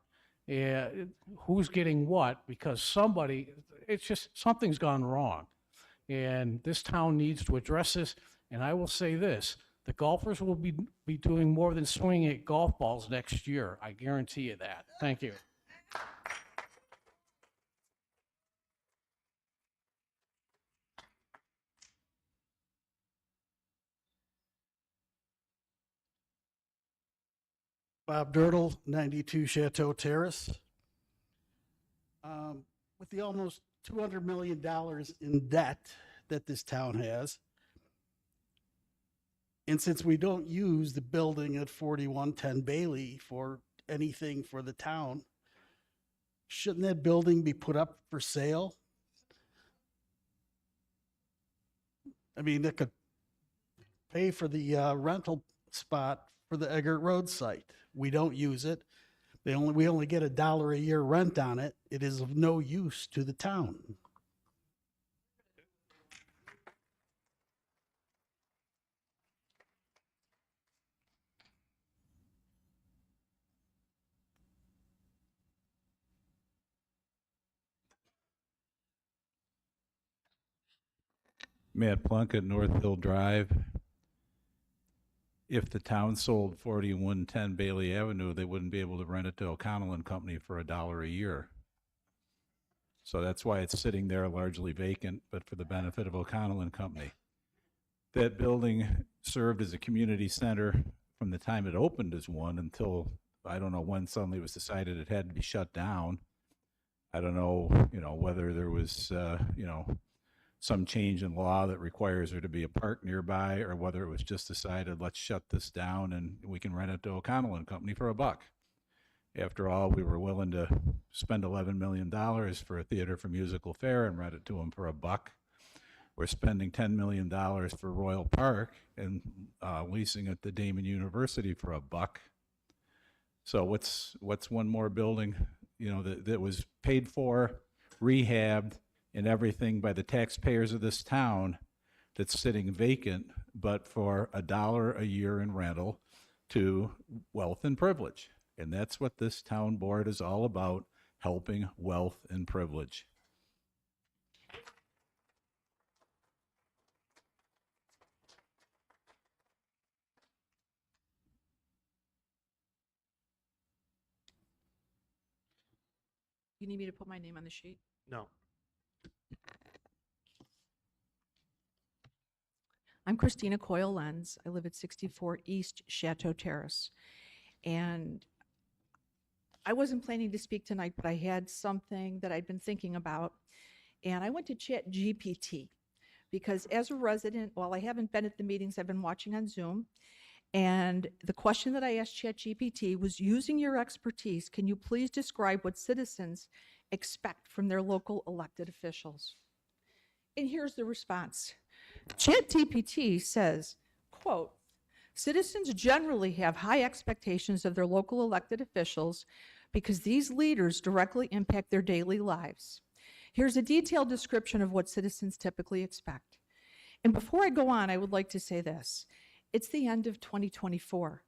who's getting what, because something's gone wrong. And this town needs to address this. And I will say this, the golfers will be doing more than swinging at golf balls next year. I guarantee you that. Thank you. Bob Dirtle, 92 Chateau Terrace. With the almost $200 million in debt that this town has, and since we don't use the building at 4110 Bailey for anything for the town, shouldn't that building be put up for sale? I mean, that could pay for the rental spot for the Eggert Road site. We don't use it. We only get $1 a year rent on it. It is of no use to the town. Matt Plunkett, North Hill Drive. If the town sold 4110 Bailey Avenue, they wouldn't be able to rent it to O'Connell and Company for $1 a year. So that's why it's sitting there largely vacant, but for the benefit of O'Connell and Company. That building served as a community center from the time it opened as one until, I don't know when suddenly it was decided it had to be shut down. I don't know, whether there was, some change in law that requires there to be a park nearby, or whether it was just decided, let's shut this down and we can rent it to O'Connell and Company for $1. After all, we were willing to spend $11 million for a theater for musical fair and rent it to them for $1. We're spending $10 million for Royal Park and leasing it to Damon University for $1. So what's one more building, that was paid for, rehabbed, and everything by the taxpayers of this town that's sitting vacant, but for $1 a year in rental to wealth and privilege. And that's what this town board is all about, helping wealth and privilege. You need me to put my name on the sheet? No. I'm Christina Coyle-Lenz. I live at 64 East Chateau Terrace. And I wasn't planning to speak tonight, but I had something that I'd been thinking about. And I went to Chat GPT because as a resident, while I haven't been at the meetings, I've been watching on Zoom. And the question that I asked ChatGPT was, using your expertise, can you please describe what citizens expect from their local elected officials? And here's the response. ChatGPT says, quote, citizens generally have high expectations of their local elected officials because these leaders directly impact their daily lives. Here's a detailed description of what citizens typically expect. And before I go on, I would like to say this. It's the end of 2024.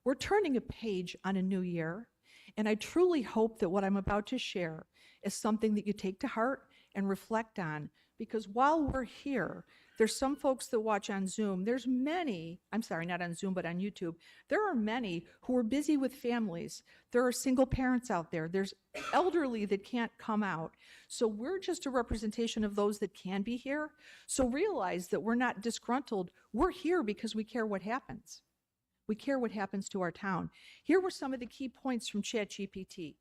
We're turning a page on a new year, and I truly hope that what I'm about to share is something that you take to heart and reflect on, because while we're here, there's some folks that watch on Zoom. There's many, I'm sorry, not on Zoom, but on YouTube. There are many who are busy with families. There are single parents out there. There's elderly that can't come out. So we're just a representation of those that can be here. So realize that we're not disgruntled. We're here because we care what happens. We care what happens to our town. Here were some of the key points from ChatGPT.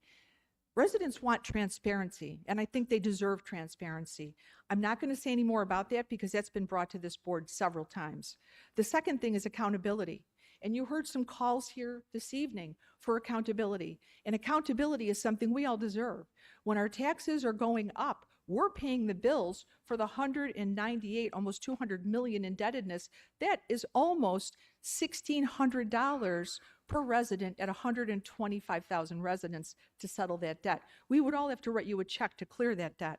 Residents want transparency, and I think they deserve transparency. I'm not going to say any more about that because that's been brought to this board several times. The second thing is accountability. And you heard some calls here this evening for accountability. And accountability is something we all deserve. When our taxes are going up, we're paying the bills for the 198, almost 200 million indebtedness. That is almost $1,600 per resident at 125,000 residents to settle that debt. We would all have to write you a check to clear that debt.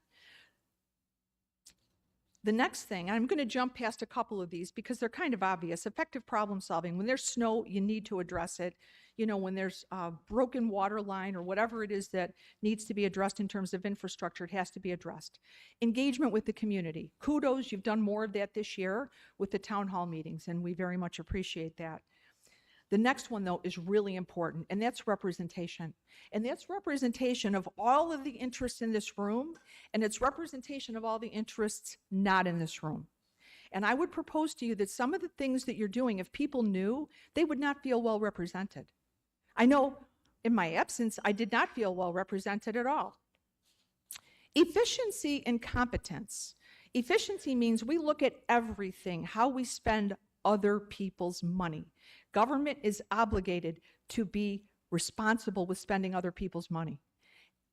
The next thing, I'm going to jump past a couple of these because they're kind of obvious. Effective problem solving. When there's snow, you need to address it. You know, when there's a broken water line or whatever it is that needs to be addressed in terms of infrastructure, it has to be addressed. Engagement with the community. Kudos, you've done more of that this year with the town hall meetings, and we very much appreciate that. The next one, though, is really important, and that's representation. And that's representation of all of the interests in this room, and it's representation of all the interests not in this room. And I would propose to you that some of the things that you're doing, if people knew, they would not feel well represented. I know in my absence, I did not feel well represented at all. Efficiency and competence. Efficiency means we look at everything, how we spend other people's money. Government is obligated to be responsible with spending other people's money.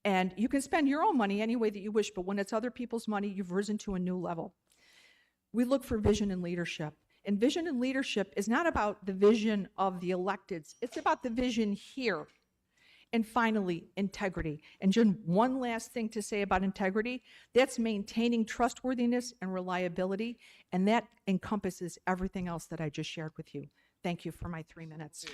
And you can spend your own money any way that you wish, but when it's other people's money, you've risen to a new level. We look for vision and leadership. And vision and leadership is not about the vision of the electeds. It's about the vision here. And finally, integrity. And just one last thing to say about integrity, that's maintaining trustworthiness and reliability, and that encompasses everything else that I just shared with you. Thank you for my 3 minutes.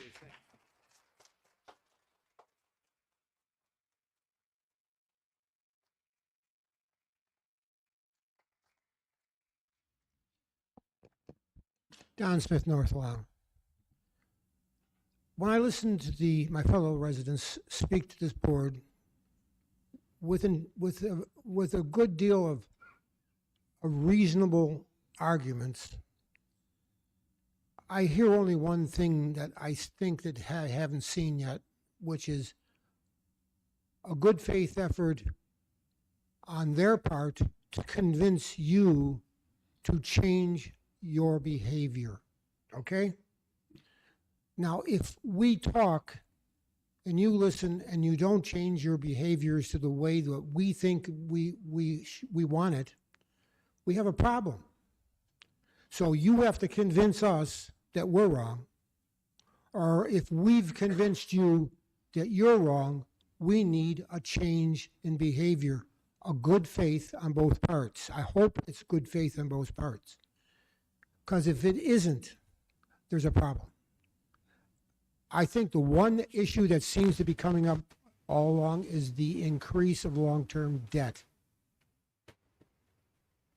Don Smith, North Lawn. When I listen to my fellow residents speak to this board with a good deal of reasonable arguments, I hear only one thing that I think that I haven't seen yet, which is a good faith effort on their part to convince you to change your behavior, okay? Now, if we talk and you listen and you don't change your behaviors to the way that we think we want it, we have a problem. So you have to convince us that we're wrong. Or if we've convinced you that you're wrong, we need a change in behavior, a good faith on both parts. I hope it's good faith on both parts. Because if it isn't, there's a problem. I think the one issue that seems to be coming up all along is the increase of long-term debt.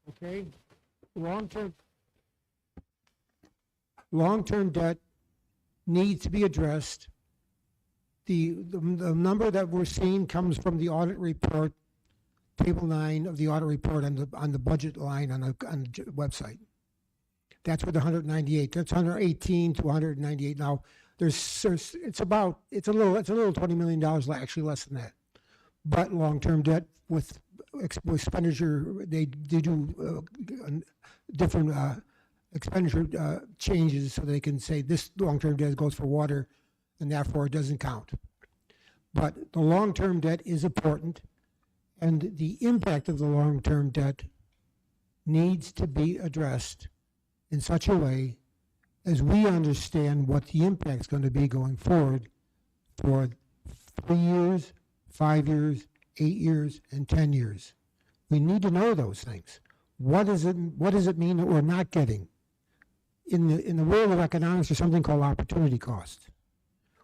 Okay? Long-term debt needs to be addressed. The number that we're seeing comes from the audit report, table 9 of the audit report on the budget line on the website. That's where the 198, that's 118 to 198. Now, it's a little $20 million, actually less than that. But long-term debt with expenditure, they do different expenditure changes so they can say this long-term debt goes for water and therefore it doesn't count. But the long-term debt is important, and the impact of the long-term debt needs to be addressed in such a way as we understand what the impact is going to be going forward for 3 years, 5 years, 8 years, and 10 years. We need to know those things. What does it mean that we're not getting? In the world of economics, there's something called opportunity cost,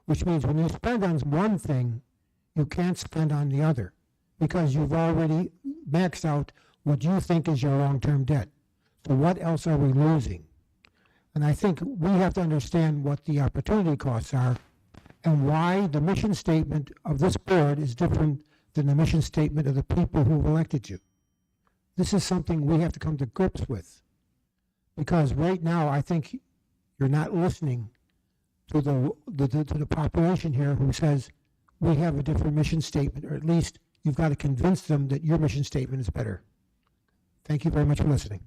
which means when you spend on one thing, you can't spend on the other because you've already maxed out what you think is your long-term debt. So what else are we losing? And I think we have to understand what the opportunity costs are and why the mission statement of this board is different than the mission statement of the people who elected you. This is something we have to come to grips with. Because right now, I think you're not listening to the population here who says we have a different mission statement, or at least you've got to convince them that your mission statement is better. Thank you very much for listening.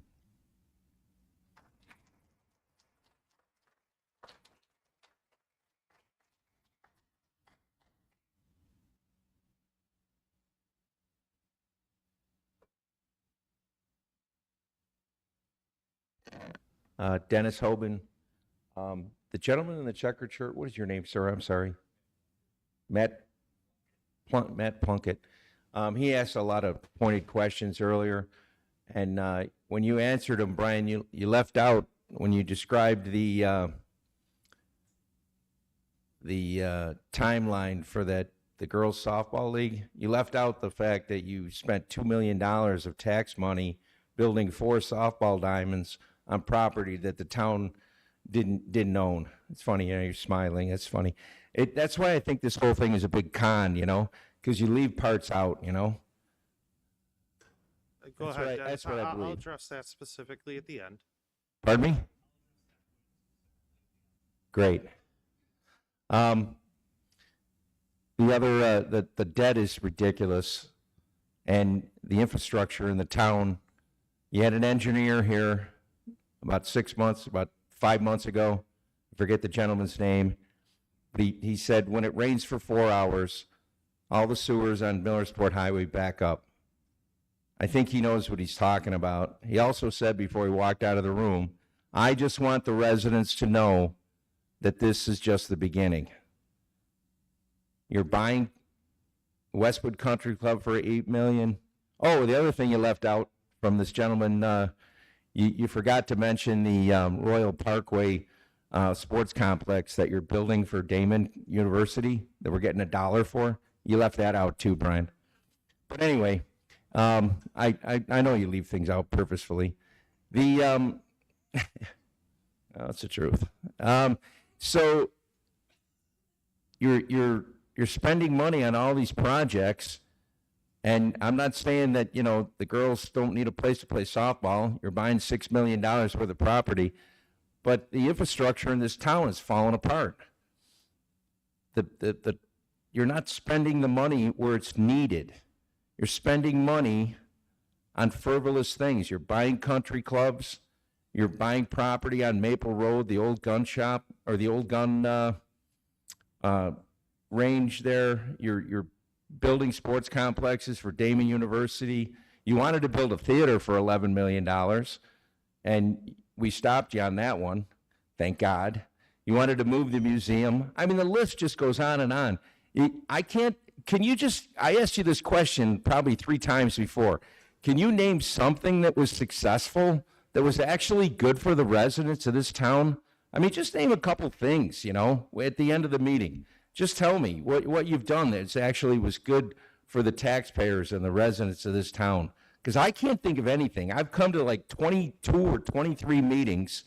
Dennis Hoban. The gentleman in the checkered shirt, what is your name, sir? I'm sorry. Matt Plunkett. He asked a lot of pointed questions earlier, and when you answered him, Brian, you left out, when you described the timeline for the girls softball league, you left out the fact that you spent $2 million of tax money building 4 softball diamonds on property that the town didn't own. It's funny, you're smiling. That's funny. That's why I think this whole thing is a big con, because you leave parts out, Go That's ahead, what I- Dennis. that's what I I'll believe. address that specifically at the end. Pardon me? Great. The other, the debt is ridiculous, and the infrastructure in the town. You had an engineer here about 5 months ago. I forget the gentleman's name. He said when it rains for 4 hours, all the sewers on Millersport Highway back up. I think he knows what he's talking about. He also said before he walked out of the room, I just want the residents to know that this is just the beginning. You're buying Westwood Country Club for $8 million. Oh, the other thing you left out from this gentleman, you forgot to mention the Royal Parkway sports complex that you're building for Damon University that we're getting $1 for. You left that out too, Brian. But anyway, I know you leave things out purposefully. That's the truth. So you're spending money on all these projects, and I'm not saying that the girls don't need a place to play softball. You're buying $6 million worth of property, but the infrastructure in this town is falling apart. You're not spending the money where it's needed. You're spending money on frivolous things. You're buying country clubs. You're buying property on Maple Road, the old gun shop, or the old gun range there. You're building sports complexes for Damon University. You wanted to build a theater for $11 million, and we stopped you on that one, thank God. You wanted to move the museum. I mean, the list just goes on and on. I asked you this question probably 3 times before. Can you name something that was successful, that was actually good for the residents of this town? I mean, just name a couple things, at the end of the meeting. Just tell me what you've done that actually was good for the taxpayers and the residents of this town. Because I can't think of anything. I've come to like 22 or 23 meetings,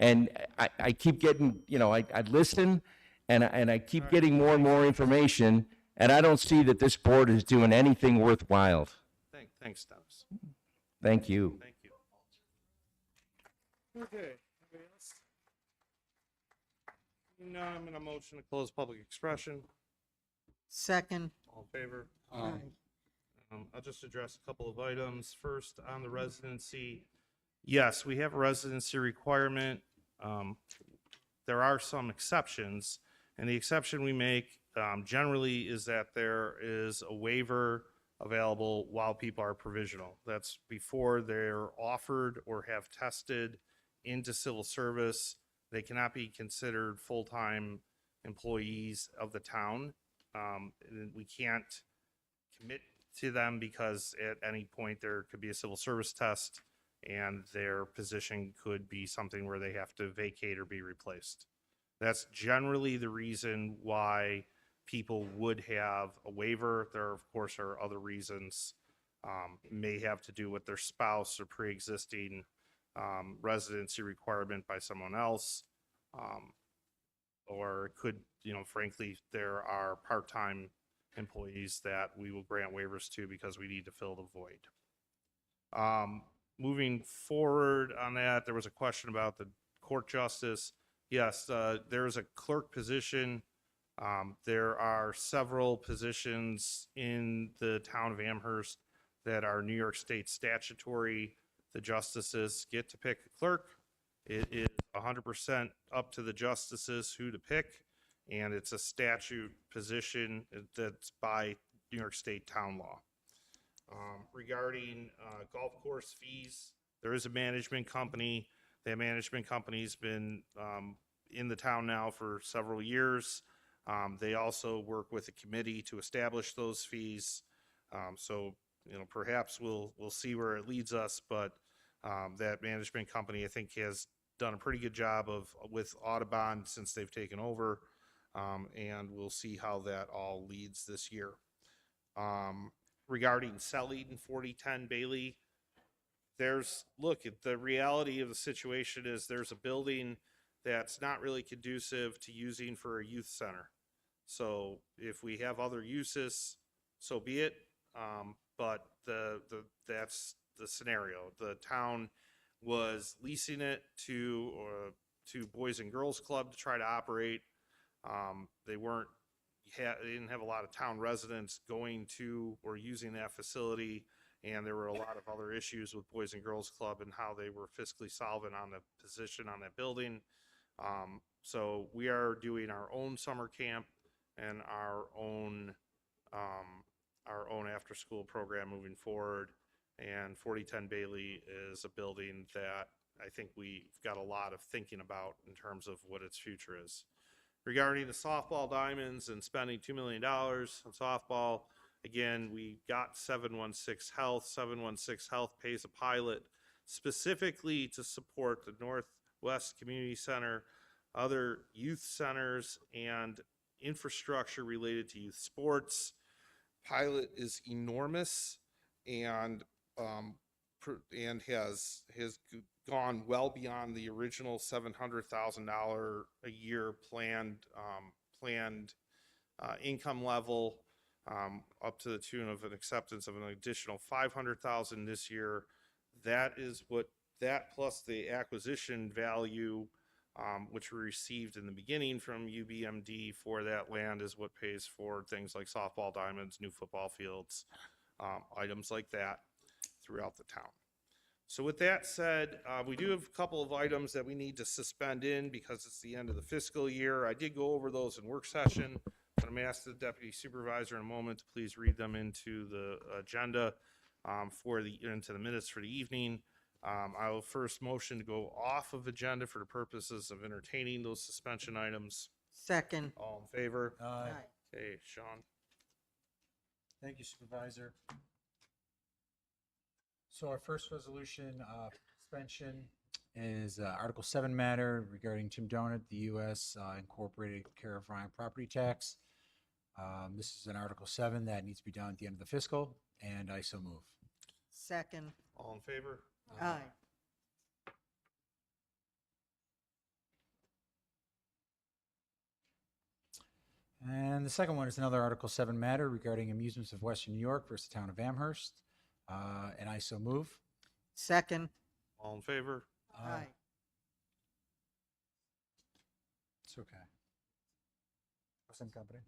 and I keep getting, I listen, and I keep getting more and more information, and I don't see that this board is doing anything worthwhile. Thanks, Dennis. Thank you. Thank you. Okay. Anybody else? No, I'm going to motion to close public expression. Second. All in favor? Aye. I'll just address a couple of items. First, on the residency, yes, we have a residency requirement. There are some exceptions, and the exception we make generally is that there is a waiver available while people are provisional. That's before they're offered or have tested into civil service. They cannot be considered full-time employees of the town. And we can't commit to them because at any point there could be a civil service test and their position could be something where they have to vacate or be replaced. That's generally the reason why people would have a waiver. There, of course, are other reasons. May have to do with their spouse or pre-existing residency requirement by someone else. Or it could, frankly, there are part-time employees that we will grant waivers to because we need to fill the void. Moving forward on that, there was a question about the court justice. Yes, there is a clerk position. There are several positions in the town of Amherst that are New York State statutory. The justices get to pick a clerk. It is 100% up to the justices who to pick, and it's a statute position that's by New York State town law. Regarding golf course fees, there is a management company. That management company's been in the town now for several years. They also work with a committee to establish those fees. So, perhaps we'll see where it leads us, but that management company, I think, has done a pretty good job with Audubon since they've taken over, and we'll see how that all leads this year. Regarding selling 4010 Bailey, the reality of the situation is there's a building that's not really conducive to using for a youth center. So if we have other uses, so be it. But that's the scenario. The town was leasing it to Boys and Girls Club to try to operate. They didn't have a lot of town residents going to or using that facility, and there were a lot of other issues with Boys and Girls Club and how they were fiscally solvent on the position on that building. So we are doing our own summer camp and our own after-school program moving forward. And 4010 Bailey is a building that I think we've got a lot of thinking about in terms of what its future is. Regarding the softball diamonds and spending $2 million on softball, again, we got 716 Health. 716 Health pays a pilot specifically to support the Northwest Community Center, other youth centers, and infrastructure related to youth sports. Pilot is enormous and has gone well beyond the original $700,000 a year planned income level, up to the tune of an acceptance of an additional $500,000 this year. That plus the acquisition value, which we received in the beginning from UBMD for that land, is what pays for things like softball diamonds, new football fields, items like that throughout the town. So with that said, we do have a couple of items that we need to suspend in because it's the end of the fiscal year. I did go over those in work session, but I'm going to ask the deputy supervisor in a moment to please read them into the agenda into the minutes for the evening. I will first motion to go off of agenda for the purposes of entertaining those suspension items. Second. All in favor? Aye. Okay, Sean. Thank you, Supervisor. So our first resolution suspension is Article 7 matter regarding Tim Donut, the U.S. Incorporated Caravan property tax. This is an Article 7 that needs to be done at the end of the fiscal, and I so move. Second. All in favor? Aye. And the second one is another Article 7 matter regarding amusements of Western New York versus the town of Amherst, and I so move. Second. All in favor? Aye. It's okay. Same company?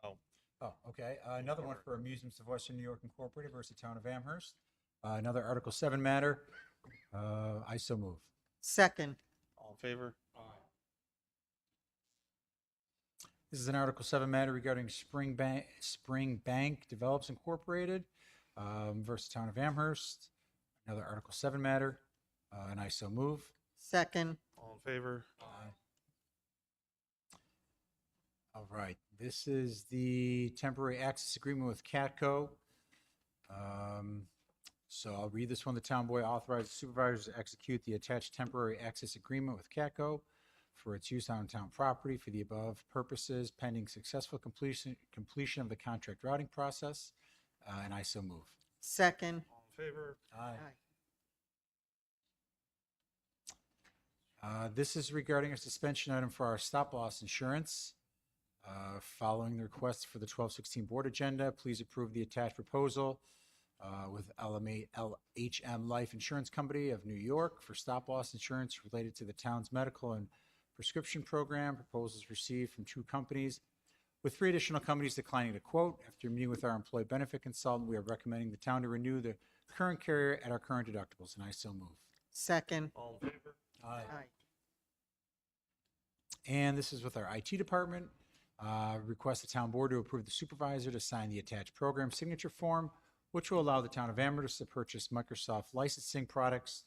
Oh. Oh, okay. Another one for Amusements of Western New York Incorporated versus Town of Amherst. Another Article 7 matter. I so move. Second. All in favor? This is an Article 7 matter regarding Spring Bank Develops Incorporated versus Town of Amherst. Another Article 7 matter, and I so move. Second. All in favor? All right, this is the temporary access agreement with Catco. So I'll read this one. The town board authorizes supervisors to execute the attached temporary access agreement with Catco for its use on town property for the above purposes pending successful completion of the contract routing process, and I so move. Second. All in favor? Aye. This is regarding a suspension item for our stop loss insurance. Following the request for the 12/16 board agenda, please approve the attached proposal with LHM Life Insurance Company of New York for stop loss insurance related to the town's medical and prescription program. Proposals received from 2 companies, with 3 additional companies declining to quote. After meeting with our employee benefit consultant, we are recommending the town to renew the current carrier at our current deductibles, and I so move. Second. All in favor? Aye. And this is with our IT department. Request the town board to approve the supervisor to sign the attached program signature form, which will allow the town of Amherst to purchase Microsoft licensing products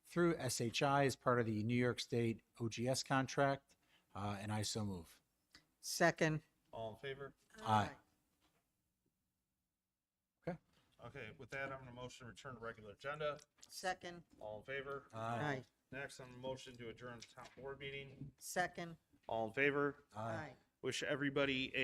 through SHI as part of the New York State OGS contract, and I so move. Second. All in favor? Aye. Okay. Okay, with that, I'm going to motion to return to regular agenda. Second. All in favor? Aye. Next, I'm motion to adjourn the town board meeting. Second. All in favor? Aye. Wish everybody a